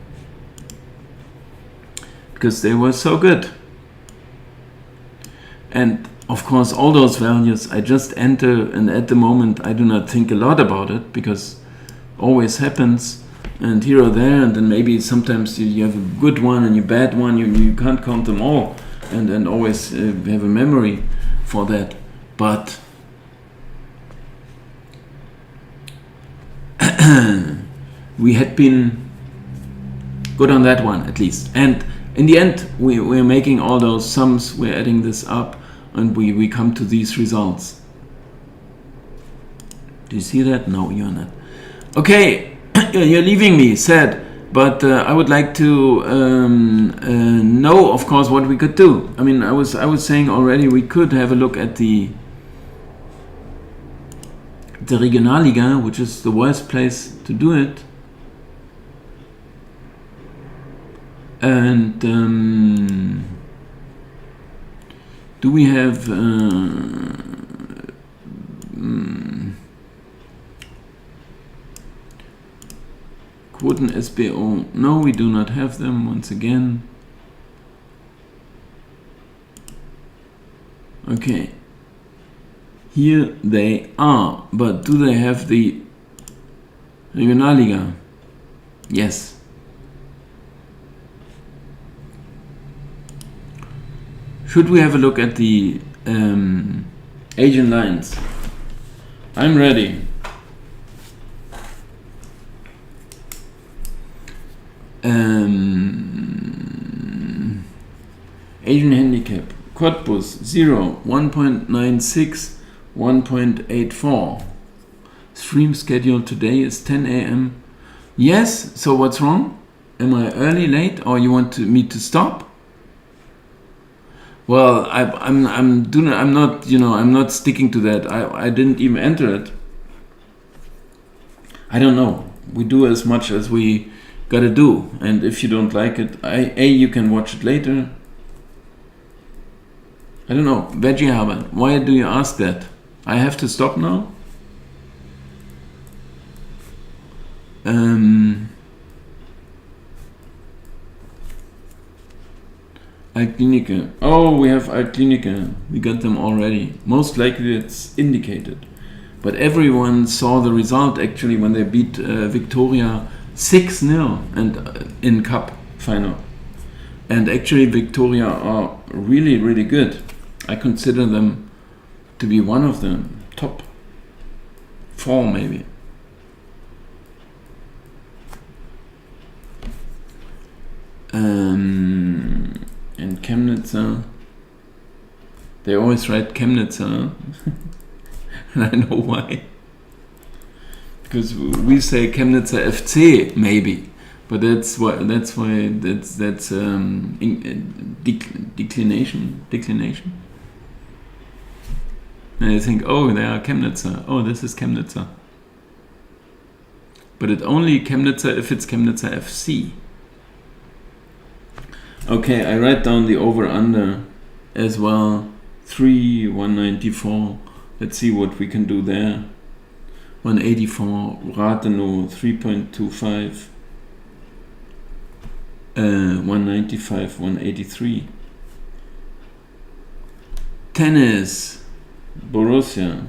because they were so good. And of course all those values I just enter, and at the moment I do not think a lot about it, because always happens, and here or there, and then maybe sometimes you have a good one and you bad one, you can't count them all, and always have a memory for that. But we had been good on that one at least, and in the end we're making all those sums, we're adding this up, and we come to these results. Do you see that? No, you're not. Okay, you're leaving me, sad, but I would like to know, of course, what we could do. I mean, I was saying already we could have a look at the Regionalliga, which is the worst place to do it. And do we have open SBO. No, we do not have them once again. Okay. Here they are, but do they have the Regionalliga? Yes. Should we have a look at the Asian lines? I'm ready. Asian handicap. Cottbus 0, 1.96, 1.84. Stream schedule today is 10 a.m. Yes, so what's wrong? Am I early, late, or you want me to stop? Well, I'm not, you know, I'm not sticking to that. I didn't even enter it. I don't know. We do as much as we gotta do, and if you don't like it, you can watch it later. I don't know. Veggie Harvard, why do you ask that? I have to stop now? Altklinike. Oh, we have Altklinike. We got them already. Most likely it's indicated. But everyone saw the result actually when they beat Victoria 6-0 and in Cup final. And actually Victoria are really, really good. I consider them to be one of the top 4 maybe. And Chemnitzer, they always write Chemnitzer, and I know why. Because we say Chemnitzer FC maybe, but that's declination. And I think, oh, they are Chemnitzer. Oh, this is Chemnitzer. But it's only Chemnitzer if it's Chemnitzer FC. Okay, I write down the over-under as well. 3, 194. Let's see what we can do there. 184. Rathenow, 3.25. 195, 183. Tennis, Borussia.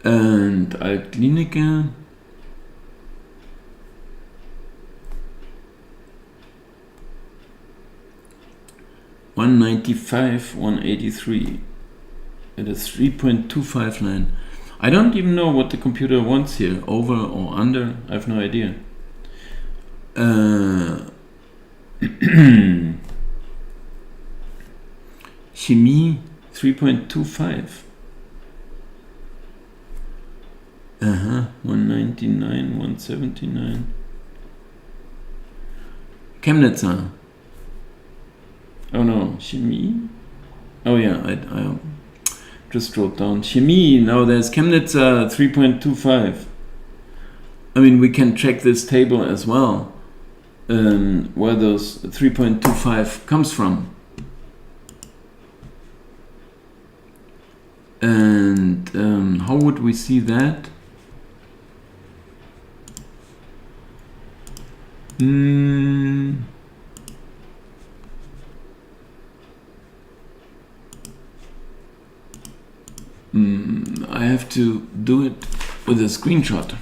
And Altklinike. $195, 183. It is 3.259. I don't even know what the computer wants here, over or under. I have no idea. Chemie 3.25. 199, 179. Chemnitzer. Oh no, Chemie. Oh yeah, I just wrote down Chemie. Now there's Chemnitzer 3.25. I mean, we can check this table as well, where those 3.25 comes from. And how would we see that? I have to do it with a screenshot.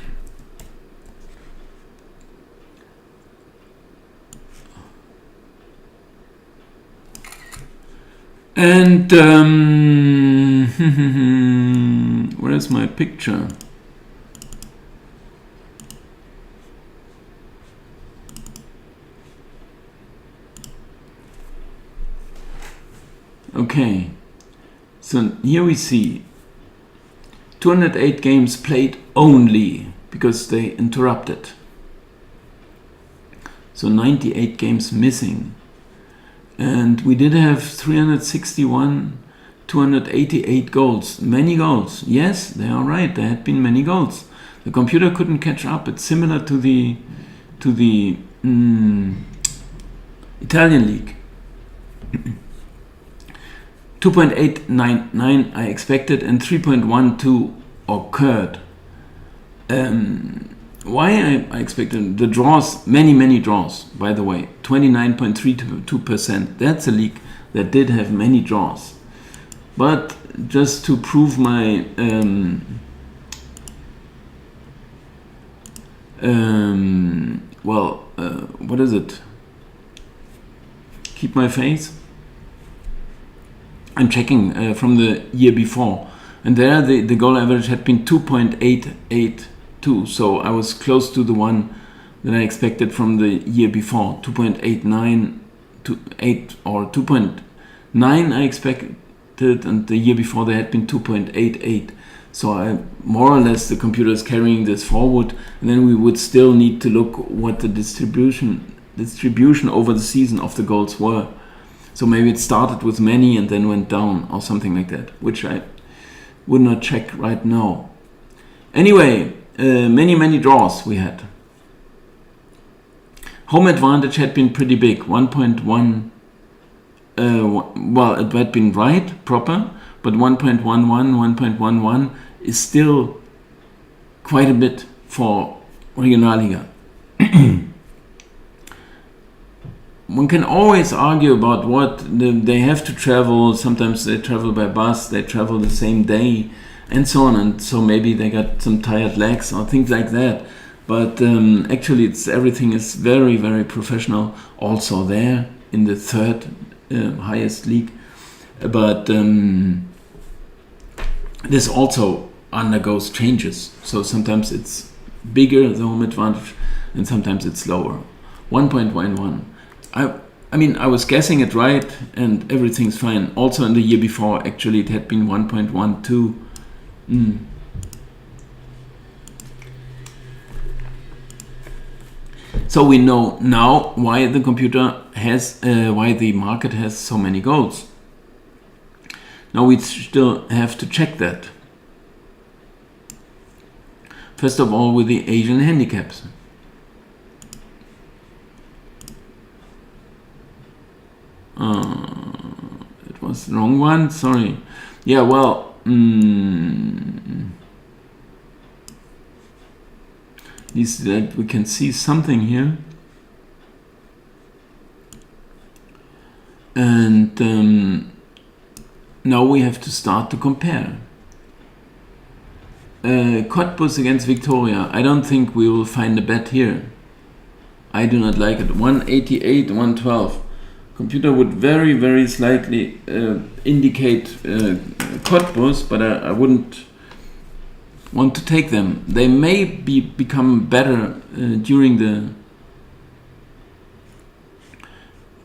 And where is my picture? Okay, so here we see 208 games played only because they interrupted. So 98 games missing. And we did have 361, 288 goals. Many goals. Yes, they are right. There had been many goals. The computer couldn't catch up. It's similar to the Italian league. 2.899 I expected, and 3.12 occurred. Why I expected the draws, many draws, by the way, 29.32%. That's a league that did have many draws. But just to prove my what is it? Keep my face. I'm checking from the year before, and there the goal average had been 2.882, so I was close to the one that I expected from the year before, 2.89 to 8 or 2.9 I expected, and the year before there had been 2.88. So I more or less the computer is carrying this forward, and then we would still need to look what the distribution over the season of the goals were. So maybe it started with many and then went down or something like that, which I would not check right now. Anyway, many draws we had. Home advantage had been pretty big, 1.1. Well, it had been right, proper, but 1.11, 1.11 is still quite a bit for Regionalliga. One can always argue about what they have to travel. Sometimes they travel by bus, they travel the same day, and so on. And so maybe they got some tired legs or things like that. But actually, everything is very professional. Also there in the third highest league. But this also undergoes changes. So sometimes it's bigger, the home advantage, and sometimes it's lower. 1.11. I mean, I was guessing it right, and everything's fine. Also in the year before, actually, it had been 1.12. So we know now why the why the market has so many goals. Now we still have to check that. First of all, with the Asian handicaps. It was the wrong one, sorry. Yeah, well, at least that we can see something here. And now we have to start to compare. Cottbus against Victoria. I don't think we will find a bet here. I do not like it. 188, 112. Computer would very slightly indicate Cottbus, but I wouldn't want to take them. They may become better during the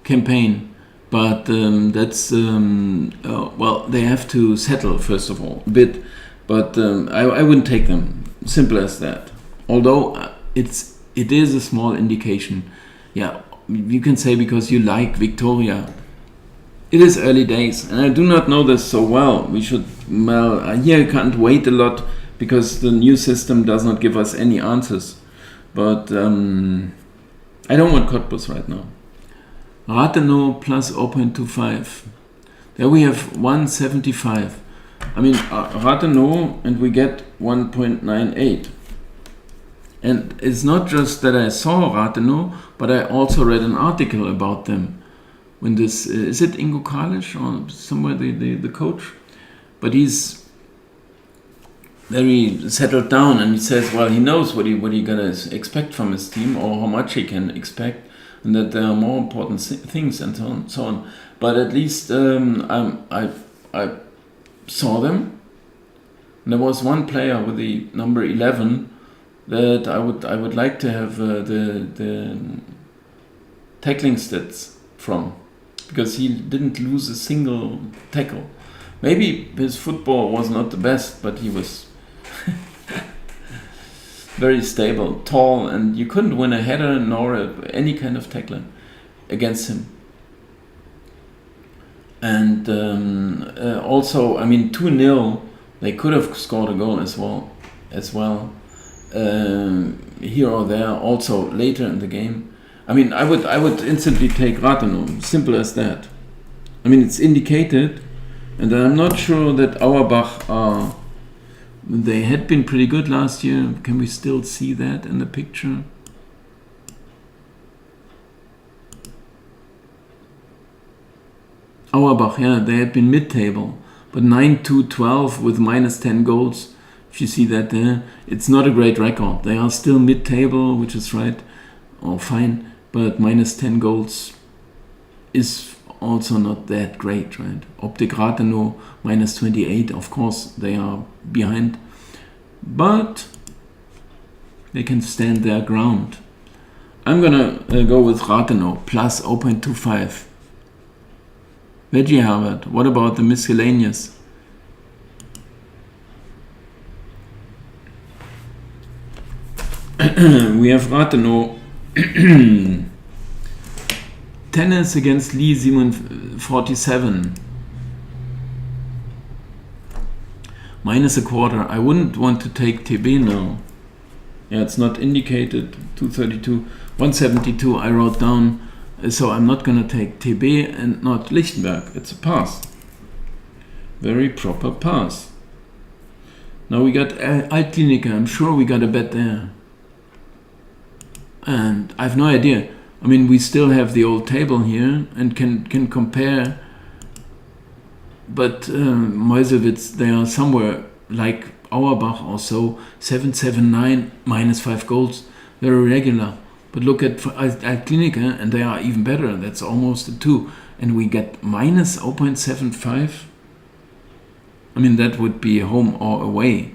campaign, but that's well, they have to settle first of all a bit. But I wouldn't take them. Simple as that. Although it is a small indication. Yeah, you can say because you like Victoria. It is early days, and I do not know this so well. We should, here I can't wait a lot because the new system does not give us any answers. But I don't want Cottbus right now. Rathenow plus 0.25. There we have 175. I mean, Rathenow, and we get 1.98. And it's not just that I saw Rathenow, but I also read an article about them. When this, is it Ingo Kalisch or somewhere the coach? But he's very settled down, and he says, well, he knows what he gonna expect from his team or how much he can expect, and that there are more important things and so on. But at least I saw them. And there was one player with the number 11 that I would like to have the tackling stats from, because he didn't lose a single tackle. Maybe his football was not the best, but he was very stable, tall, and you couldn't win a header nor any kind of tackling against him. And also, I mean, 2-0, they could have scored a goal as well. Here or there, also later in the game. I mean, I would instantly take Rathenow. Simple as that. I mean, it's indicated, And I'm not sure that Auerbach are... They had been pretty good last year. Can we still see that in the picture? Auerbach, yeah, they had been mid-table. But 9-2-12 with minus 10 goals. If you see that there, it's not a great record. They are still mid-table, which is right, or fine. But minus 10 goals is also not that great, right? Optic Rathenow, minus 28. Of course, they are behind. But they can stand their ground. I'm going to go with Rathenow, plus 0.25. Veggie Harvard, what about the miscellaneous? We have Rathenow. Tennis against Lee 47. Minus a quarter. I wouldn't want to take TB now. Yeah, it's not indicated. 232. 172 I wrote down. So I'm not going to take TB and not Lichtenberg. It's a pass. Very proper pass. Now we got Altklinika. I'm sure we got a bet there. And I have no idea. I mean, we still have the old table here and can compare. But Meuselwitz, they are somewhere like Auerbach or so. 7-7-9, minus 5 goals. Very regular. But look at Altklinika and they are even better. That's almost a 2. And we get minus 0.75. I mean, that would be home or away.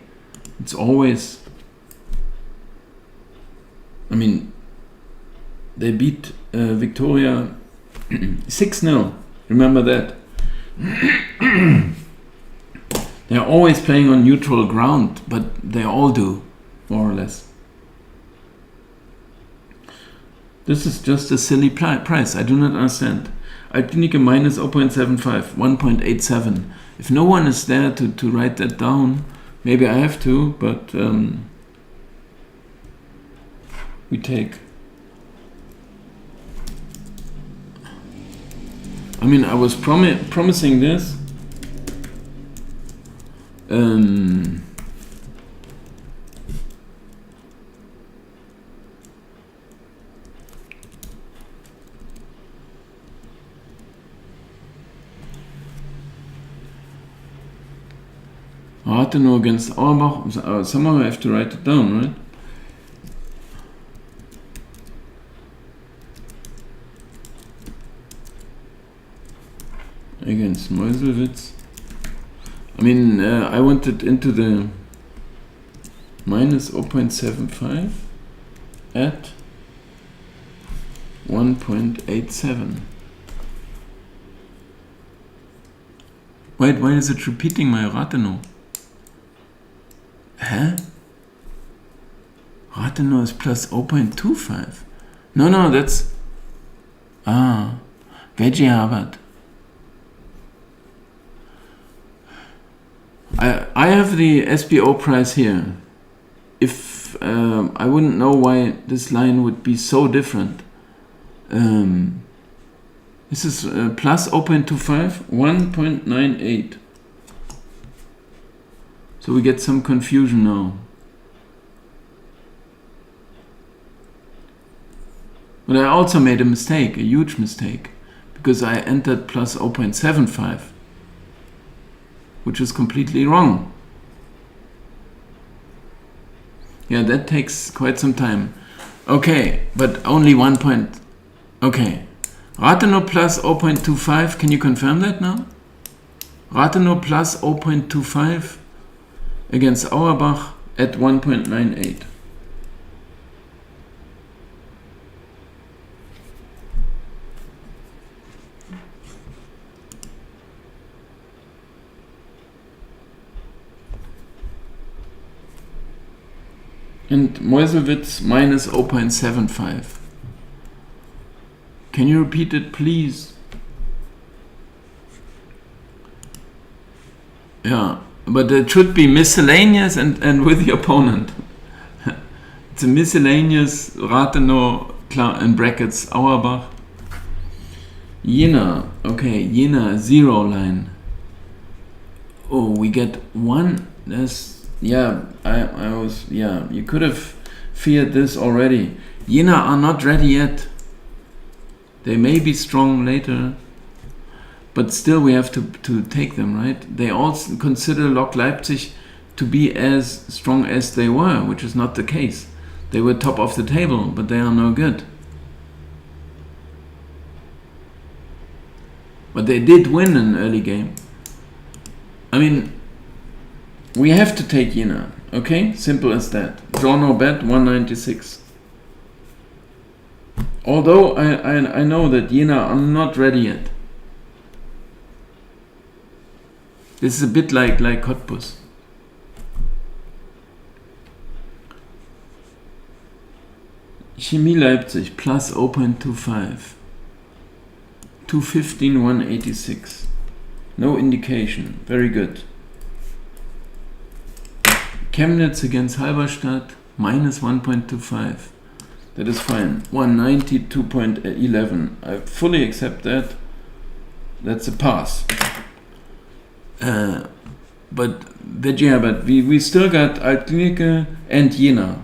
It's always... I mean, they beat Victoria 6-0. Remember that. They're always playing on neutral ground, but they all do, more or less. This is just a silly price. I do not understand. Altklinika minus 0.75, 1.87. If no one is there to write that down, maybe I have to, but we take... I mean, I was promising this. Rathenow against Auerbach. Somehow I have to write it down, right? Against Meuselwitz. I mean, I wanted into the minus 0.75 at 1.87. Wait, why is it repeating my Rathenow? Huh? Rathenow is plus 0.25. No, that's... Veggie Harvard. I have the SBO price here. If I wouldn't know why this line would be so different. This is plus 0.25, 1.98. So we get some confusion now. But I also made a mistake, a huge mistake, because I entered plus 0.75. Which is completely wrong. Yeah, that takes quite some time. Okay, but only 1 point. Okay. Rathenow plus 0.25. Can you confirm that now? Rathenow plus 0.25 against Auerbach at 1.98. And Meuselwitz minus 0.75. Can you repeat it, please? Yeah, but it should be miscellaneous and with the opponent. It's a miscellaneous Rathenow in brackets Auerbach. Jena, okay, Jena 0 line. Oh, we get one. That's, yeah, I was, yeah, you could have feared this already. Jena are not ready yet. They may be strong later, but still we have to take them, right? They also consider Lok Leipzig to be as strong as they were, which is not the case. They were top of the table, but they are no good. But they did win an early game. I mean, we have to take Jena, okay? Simple as that. Draw no bet, 196. Although I know that Jena are not ready yet. This is a bit like Cottbus. Chemie Leipzig plus 0.25. 215, 186. No indication. Very good. Chemnitz against Halberstadt minus 1.25. That is fine. 192.11. I fully accept that. That's a pass. But we still got Altklinike and Jena.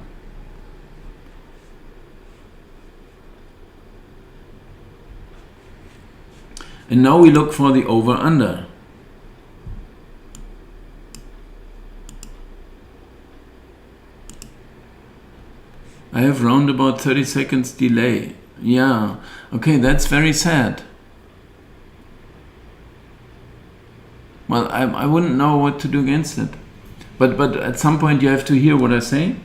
And now we look for the over-under. I have round about 30 seconds delay. Yeah, okay, that's very sad. Well, I wouldn't know what to do against it. But at some point you have to hear what I say.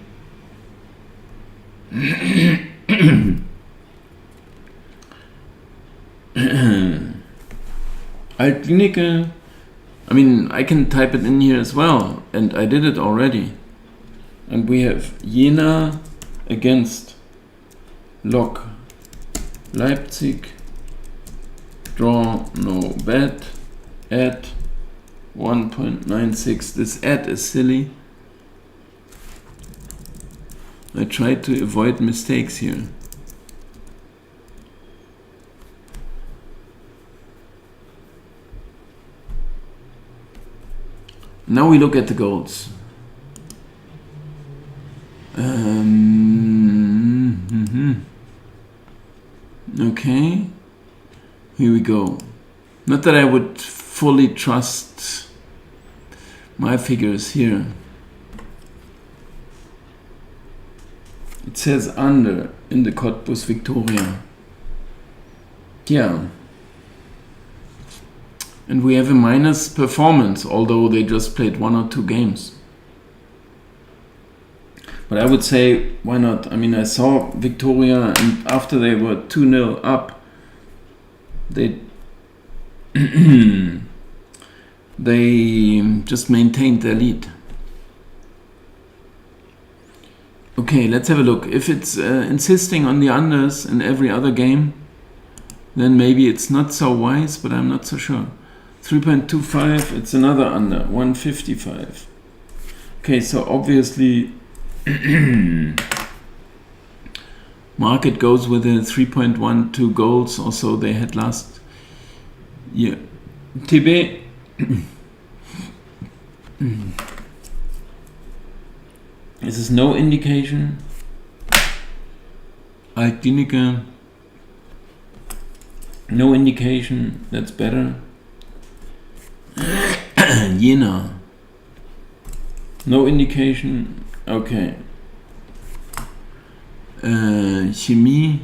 Altklinike, I mean, I can type it in here as well, and I did it already. And we have Jena against Lok Leipzig, draw no bet, at 1.96. This at is silly. I try to avoid mistakes here. Now we look at the goals. Okay, here we go. Not that I would fully trust my figures here. It says under in the Cottbus Victoria. Yeah. And we have a minus performance, although they just played 1 or 2 games. But I would say, why not? I mean, I saw Victoria, and after they were 2-0 up, they they just maintained their lead. Okay, let's have a look. If it's insisting on the unders in every other game, then maybe it's not so wise, but I'm not so sure. 3.25, it's another under, 155. Okay, so obviously market goes with the 3.12 goals or so they had last year. TB this is no indication. Altklinike, no indication, that's better. Jena, no indication. Okay. Chemie,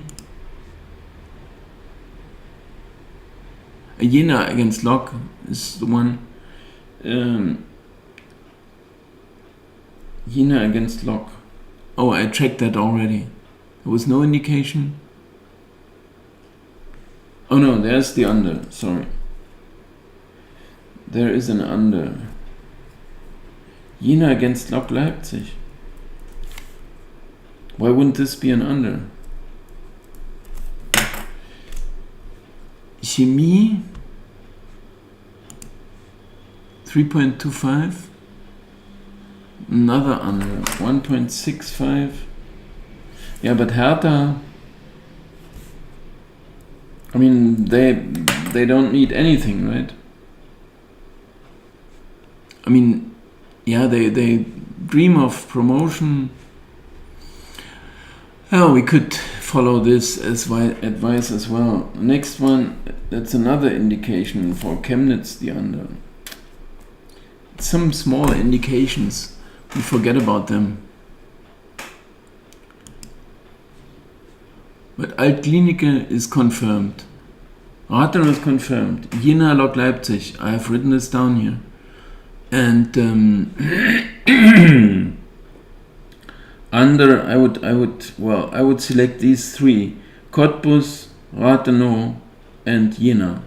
Jena against Lok is the one. Jena against Lok. Oh, I checked that already. There was no indication. Oh no, there's the under. Sorry. There is an under. Jena against Lok Leipzig. Why wouldn't this be an under? Chemie 3.25. Another under 1.65. Yeah, but Hertha, I mean, they don't need anything, right? I mean, yeah, they dream of promotion. Oh, we could follow this as advice as well. Next one, that's another indication for Chemnitz, the under. Some small indications, we forget about them. But Altklinike is confirmed. Rathenow is confirmed. Jena Lok Leipzig, I have written this down here. And under, I would select these three: Cottbus, Rathenow, and Jena.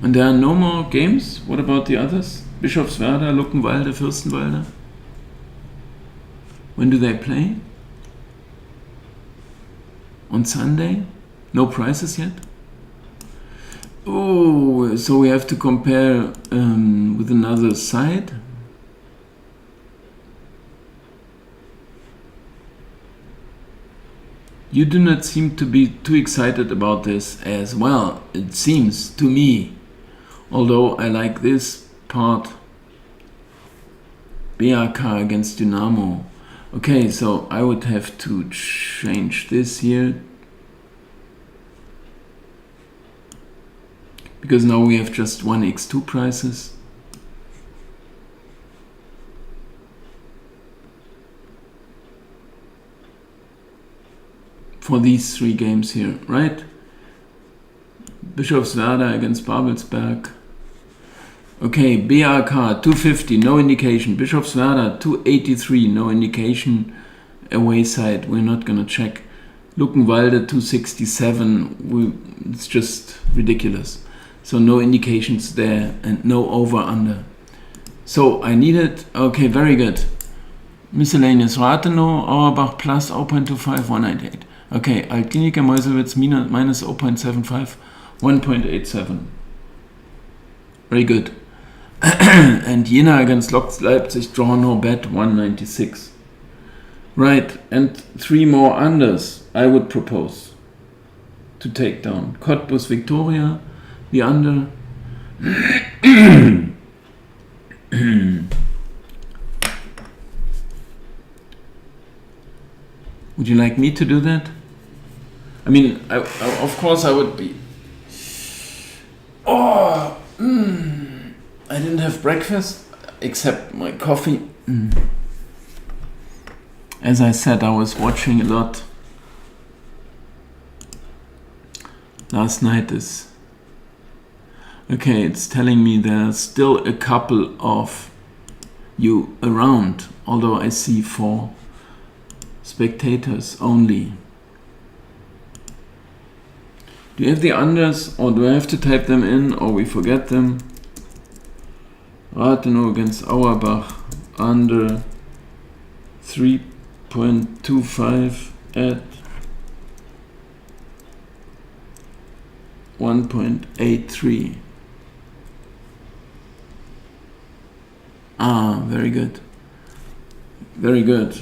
And there are no more games? What about the others? Bischofswerda, Luckenwalde, Fürstenwalde? When do they play? On Sunday? No prizes yet? Oh, so we have to compare with another side? You do not seem to be too excited about this as well, it seems to me. Although I like this part. BRK against Dynamo. Okay, so I would have to change this here. Because now we have just one x2 prices. For these three games here, right? Bischofswerda against Babelsberg. Okay, BRK 250, no indication. Bischofswerda 283, no indication. Away side, we're not gonna check. Luckenwalde 267, it's just ridiculous. So no indications there and no over under. So I need it. Okay, very good. Miscellaneous Rathenow, Auerbach plus 0.25, 198. Okay, Altklinike Meuselwitz minus 0.75, 1.87. Very good. And Jena against Lok Leipzig, draw no bet, 196. Right, and three more unders I would propose to take down. Cottbus Victoria, the under. Would you like me to do that? I mean, I of course I would be. I didn't have breakfast except my coffee. As I said, I was watching a lot. Last night is... Okay, it's telling me there's still a couple of you around, although I see 4 spectators only. Do you have the unders, or do I have to type them in, or we forget them? Rathenow against Auerbach, under 3.25 at 1.83. Ah, very good. Very good.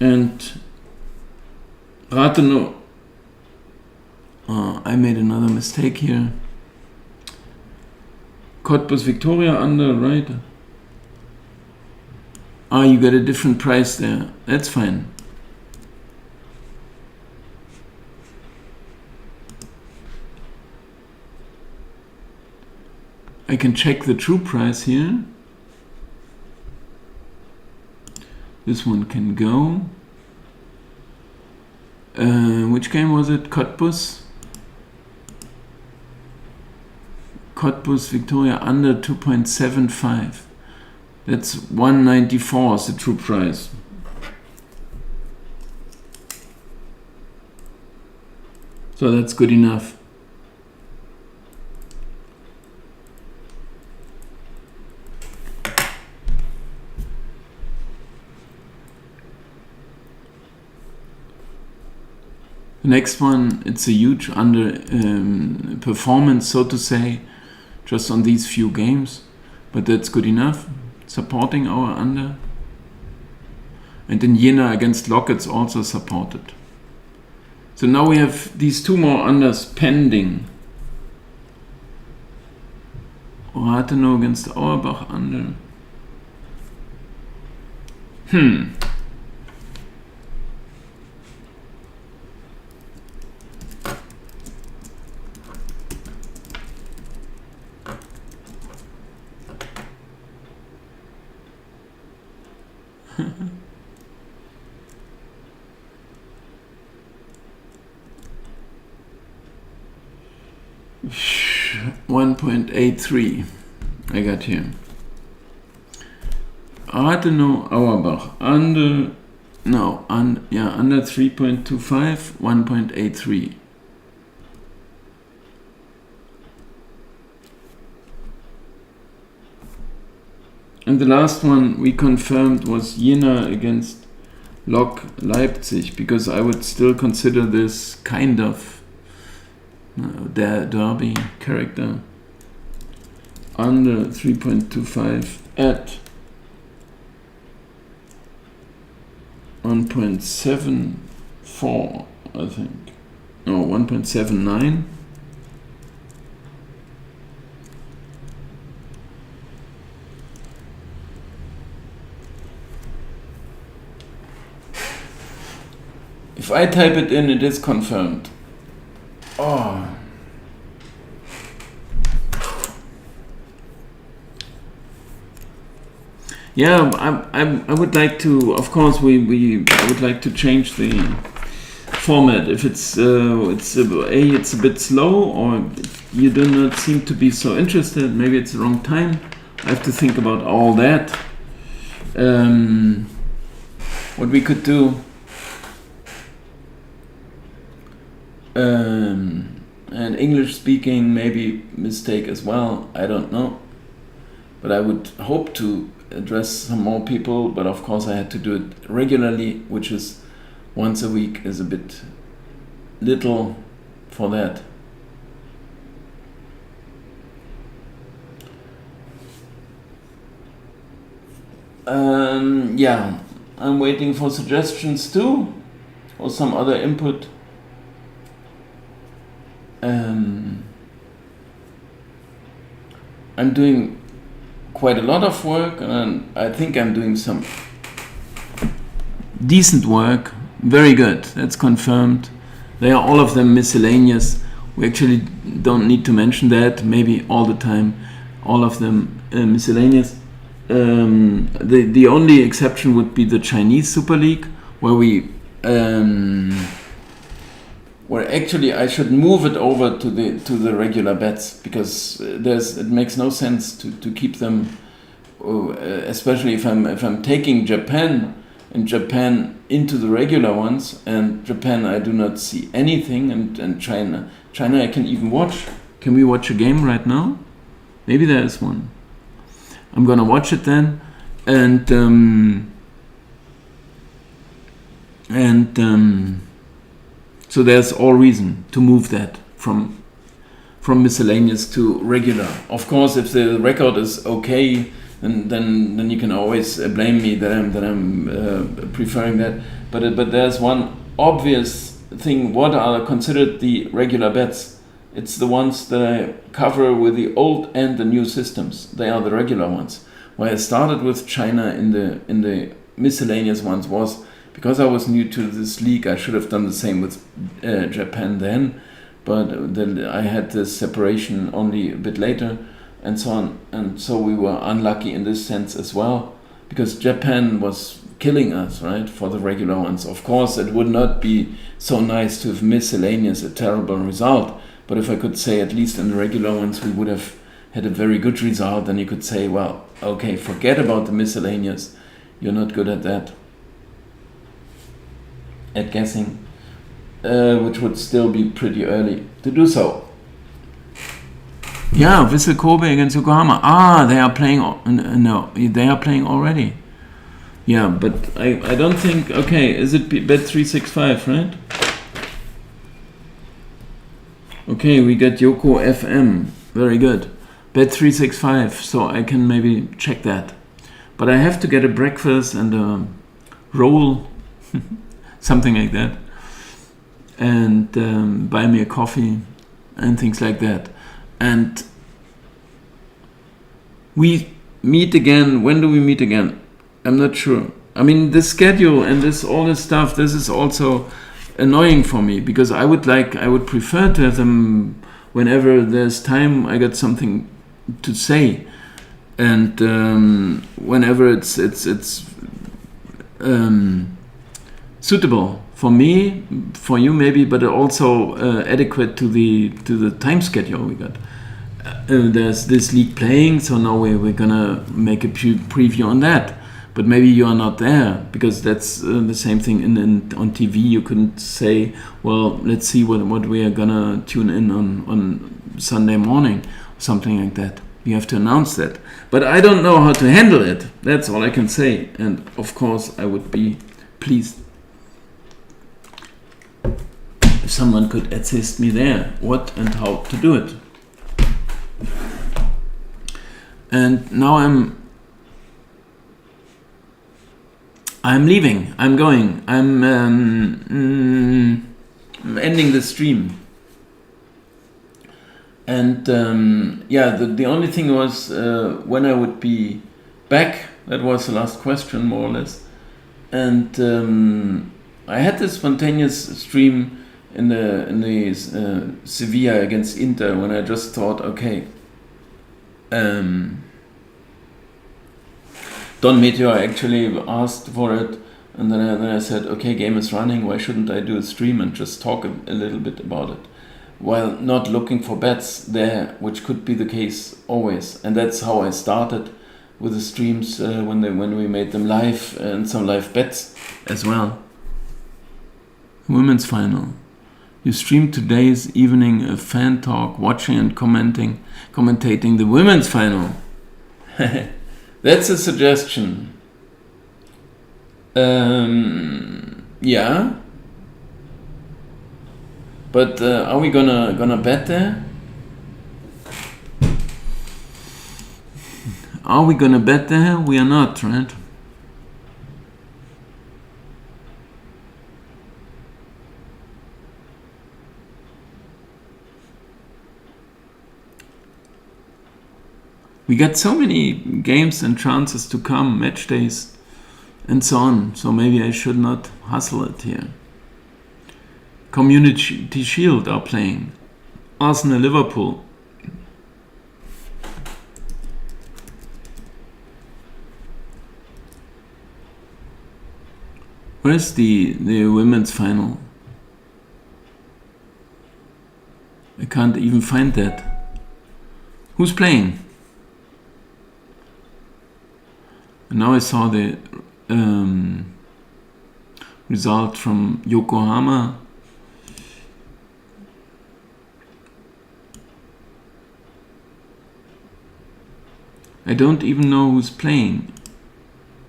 And Rathenow, I made another mistake here. Cottbus Victoria under, right? Ah, you get a different price there. That's fine. I can check the true price here. This one can go. Which game was it? Cottbus? Cottbus Victoria under 2.75. That's 194 is the true price. So that's good enough. The next one, it's a huge under performance, so to say, just on these few games, but that's good enough. Supporting our under. And in Jena against Lok, it's also supported. So now we have these two more unders pending. Rathenow against Auerbach under. $1.83 I got here. Rathenow Auerbach under 3.25, 1.83. And the last one we confirmed was Jena against Lok Leipzig, because I would still consider this kind of their derby character. Under 3.25 at 1.74, I think. No, 1.79. If I type it in, it is confirmed. Oh. Yeah, I would like to. Of course, I would like to change the format. If it's it's a bit slow, or you do not seem to be so interested, maybe it's the wrong time. I have to think about all that. What we could do. And English speaking, maybe mistake as well. I don't know, but I would hope to address some more people, but of course I had to do it regularly, which is once a week is a bit little for that. Yeah, I'm waiting for suggestions too, or some other input. I'm doing quite a lot of work, and I think I'm doing some decent work. Very good, that's confirmed. They are all of them miscellaneous. We actually don't need to mention that, maybe all the time. All of them miscellaneous. The only exception would be the Chinese Super League, where we where actually I should move it over to the regular bets, because it makes no sense to keep them, especially if I'm taking Japan into the regular ones, and Japan I do not see anything, and China I can even watch. Can we watch a game right now? Maybe there is one. I'm gonna watch it then, so there's all reason to move that from miscellaneous to regular. Of course, if the record is okay, then you can always blame me that I'm preferring that. But there's one obvious thing. What are considered the regular bets? It's the ones that I cover with the old and the new systems. They are the regular ones. Where I started with China in the miscellaneous ones was because I was new to this league. I should have done the same with Japan then, but then I had this separation only a bit later, and so on. And so we were unlucky in this sense as well, because Japan was killing us, right, for the regular ones. Of course, it would not be so nice to have miscellaneous a terrible result, but if I could say at least in the regular ones we would have had a very good result, then you could say, well, okay, forget about the miscellaneous. You're not good at that, at guessing, which would still be pretty early to do so. Yeah, Vissel Kobe against Yokohama. They are playing. No, they are playing already. Yeah, but I don't think. Okay, is it Bet365, right? Okay, we got Yoko FM. Very good. Bet365, so I can maybe check that. But I have to get a breakfast and roll, something like that, and buy me a coffee and things like that. And we meet again. When do we meet again? I'm not sure. I mean, the schedule and all this stuff, this is also annoying for me, because I would prefer to have them whenever there's time. I got something to say, and whenever it's suitable for me, for you maybe, but also adequate to the time schedule we got. There's this league playing, so now we're gonna make a preview on that. But maybe you are not there, because that's the same thing on TV. You couldn't say, well, let's see what we are gonna tune in on Sunday morning, something like that. You have to announce that. But I don't know how to handle it. That's all I can say. And of course, I would be pleased if someone could assist me there, what and how to do it. And now I'm leaving. I'm going. I'm ending the stream. And the only thing was when I would be back. That was the last question, more or less. And I had this spontaneous stream in the Sevilla against Inter, when I just thought, okay, Don Meteor actually asked for it, and then I said, okay, game is running, why shouldn't I do a stream and just talk a little bit about it, while not looking for bets there, which could be the case always. And that's how I started with the streams when we made them live, and some live bets as well. Women's final. You streamed today's evening a fan talk, watching and commentating the women's final. That's a suggestion. Yeah. But are we gonna bet there? Are we gonna bet there? We are not, right? We got so many games and chances to come, match days, and so on. So maybe I should not hustle it here. Community Shield are playing. Arsenal, Liverpool. Where's the women's final? I can't even find that. Who's playing? And now I saw the result from Yokohama. I don't even know who's playing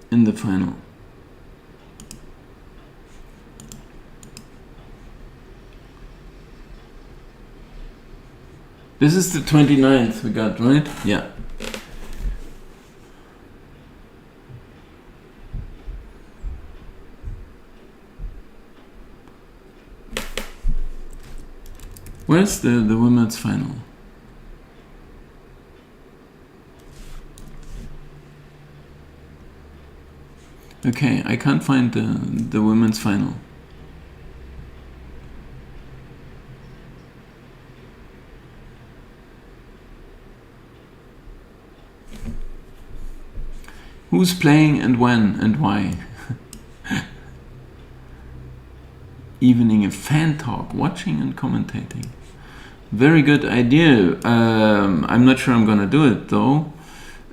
in the final. This is the 29th we got, right? Yeah. Where's the women's final? Okay, I can't find the women's final. Who's playing and when and why? Evening a fan talk, watching and commentating. Very good idea. I'm not sure I'm gonna do it though,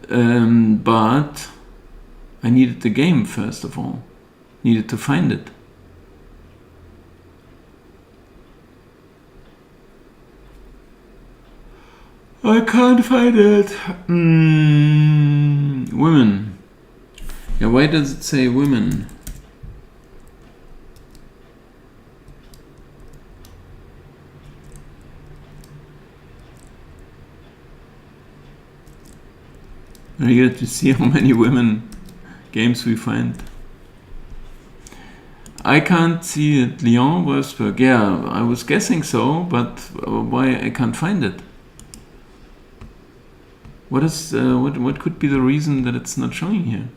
but I needed the game first of all. Needed to find it. I can't find it. Women. Yeah, why does it say women? Very good to see how many women games we find. I can't see it. Lyon, Wolfsburg. Yeah, I was guessing so, but why I can't find it? What could be the reason that it's not showing here?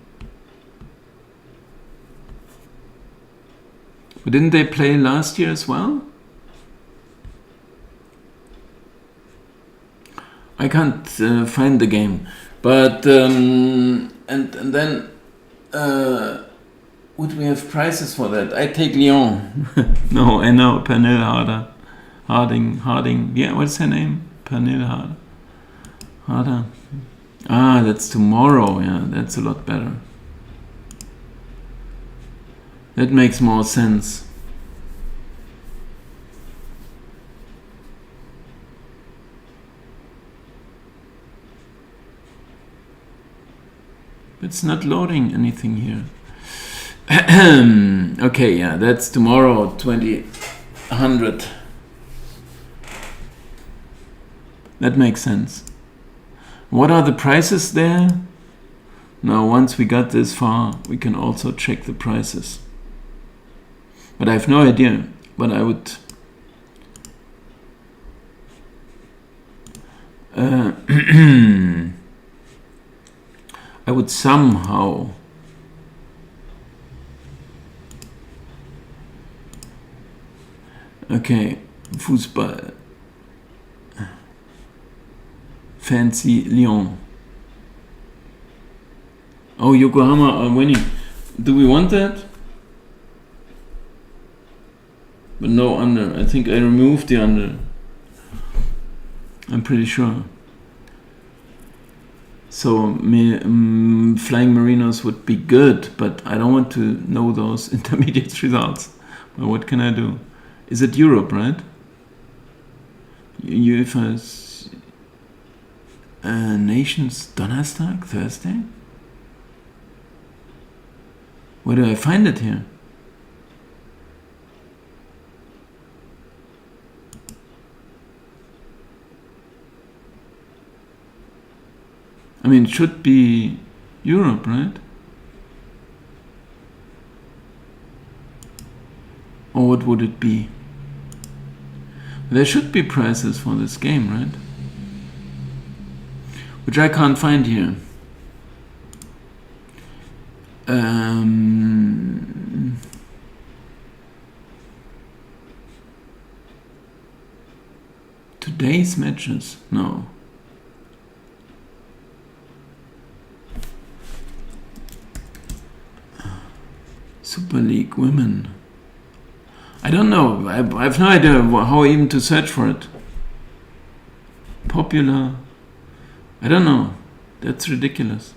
But didn't they play last year as well? I can't find the game, but and then would we have prices for that? I take Lyon. No, I know Pernille Harding. Yeah, what's her name? Pernille Harder. Ah, that's tomorrow. Yeah, that's a lot better. That makes more sense. It's not loading anything here. Okay, yeah, that's tomorrow, 2000. That makes sense. What are the prices there? Now, once we got this far, we can also check the prices. But I have no idea. But I would... I would somehow... Okay, Fußball. Fancy Lyon. Oh, Yokohama are winning. Do we want that? But no under. I think I removed the under. I'm pretty sure. So Flying Marinos would be good, but I don't want to know those intermediate results. Well, what can I do? Is it Europe, right? UEFA's Nations Donnerstag, Thursday? Where do I find it here? I mean, it should be Europe, right? Or what would it be? There should be prices for this game, right? Which I can't find here. Today's matches? No. Super League Women. I don't know. I have no idea how even to search for it. Popular. I don't know. That's ridiculous.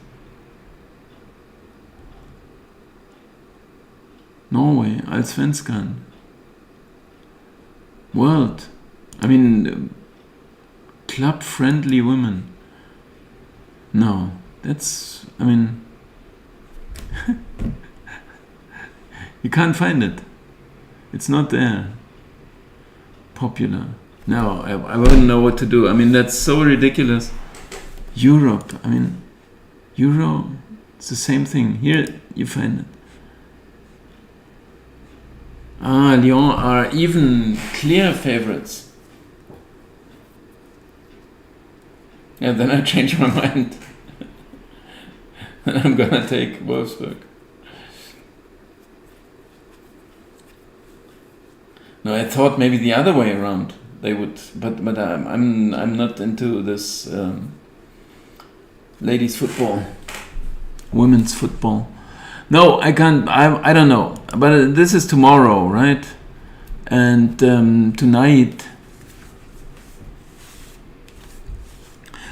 Norway, Allsvenskan. World. I mean, club-friendly women. No, that's, I mean, you can't find it. It's not there. Popular. No, I wouldn't know what to do. I mean, that's so ridiculous. Europe. I mean, Euro, it's the same thing. Here you find it. Ah, Lyon are even clear favorites. Yeah, then I change my mind. And I'm gonna take Wolfsburg. No, I thought maybe the other way around they would, but I'm not into this ladies football, women's football. No, I can't. I don't know. But this is tomorrow, right? And tonight,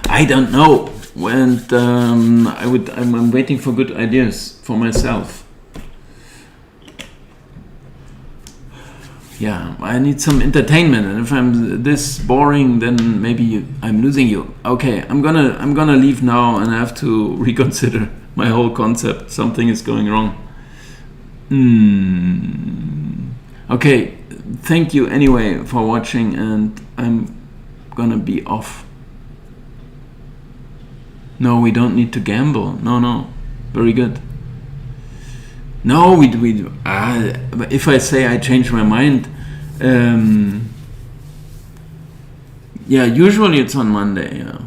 I don't know. And I'm waiting for good ideas for myself. Yeah, I need some entertainment, and if I'm this boring, then maybe I'm losing you. Okay, I'm gonna leave now, and I have to reconsider my whole concept. Something is going wrong. Okay, thank you anyway for watching, and I'm gonna be off. No, we don't need to gamble. No, very good. No, if I say I change my mind, yeah, usually it's on Monday. Yeah,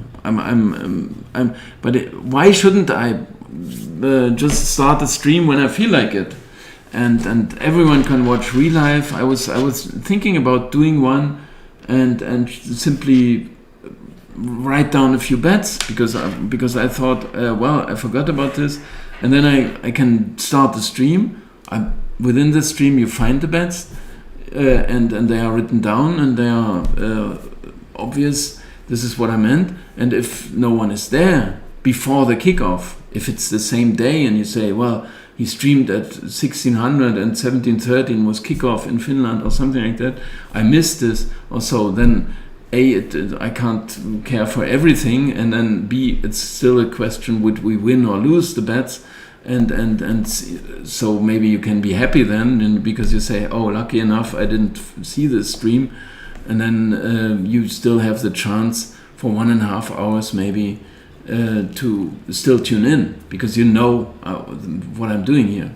but why shouldn't I just start a stream when I feel like it, and everyone can watch real life. I was thinking about doing one, and simply write down a few bets because I thought, well, I forgot about this, and then I can start the stream. Within the stream, you find the bets, and they are written down, and they are obvious. This is what I meant. And if no one is there before the kickoff, if it's the same day, and you say, well, he streamed at 1600 and 1713 was kickoff in Finland or something like that, I missed this or so, then I can't care for everything, and then B, it's still a question, would we win or lose the bets, and so maybe you can be happy then, because you say, oh, lucky enough I didn't see this stream, and then you still have the chance for 1.5 hours maybe to still tune in, because you know what I'm doing here.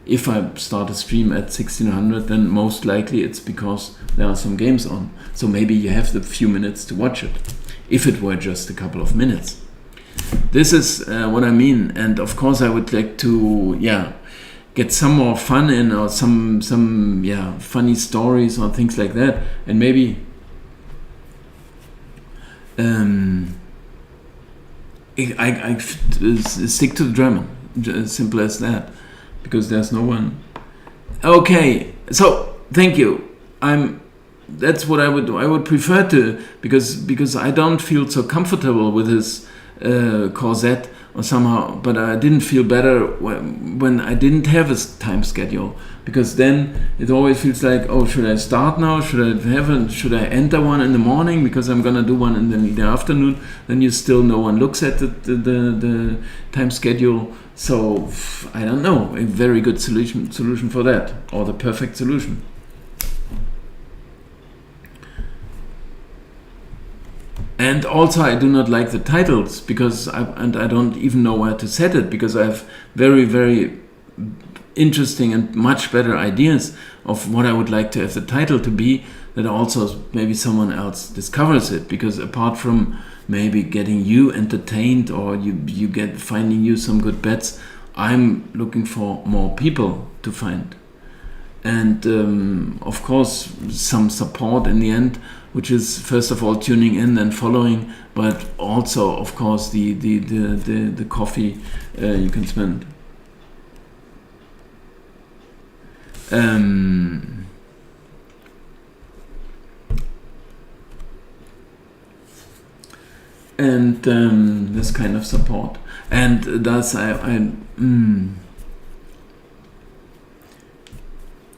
If I start a stream at 1600, then most likely it's because there are some games on. So maybe you have the few minutes to watch it, if it were just a couple of minutes. This is what I mean. And of course I would like to, get some more fun in, or some funny stories or things like that. And maybe I stick to the German, as simple as that, because there's no one. Okay, so thank you. That's what I would do. I would prefer to, because I don't feel so comfortable with this corset or somehow, but I didn't feel better when I didn't have a time schedule, because then it always feels like, oh, should I start now? Should I enter one in the morning because I'm gonna do one in the afternoon? Then no one looks at the time schedule. So I don't know, a very good solution for that, or the perfect solution. And also, I do not like the titles, because I don't even know where to set it, because I have very, very interesting and much better ideas of what I would like to have the title to be, that also maybe someone else discovers it. Because apart from maybe getting you entertained, or finding you some good bets, I'm looking for more people to find. And of course some support in the end, which is first of all tuning in and following, but also of course the coffee you can spend. And this kind of support, and thus there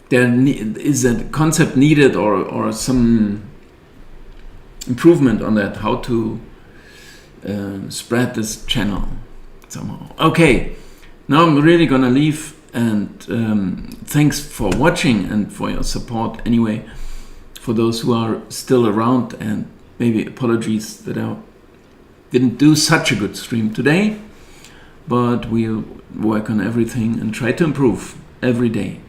is a concept needed, or some improvement on that, how to spread this channel somehow. Okay, now I'm really gonna leave, and thanks for watching and for your support anyway, for those who are still around, and maybe apologies that I didn't do such a good stream today, but we'll work on everything and try to improve every day.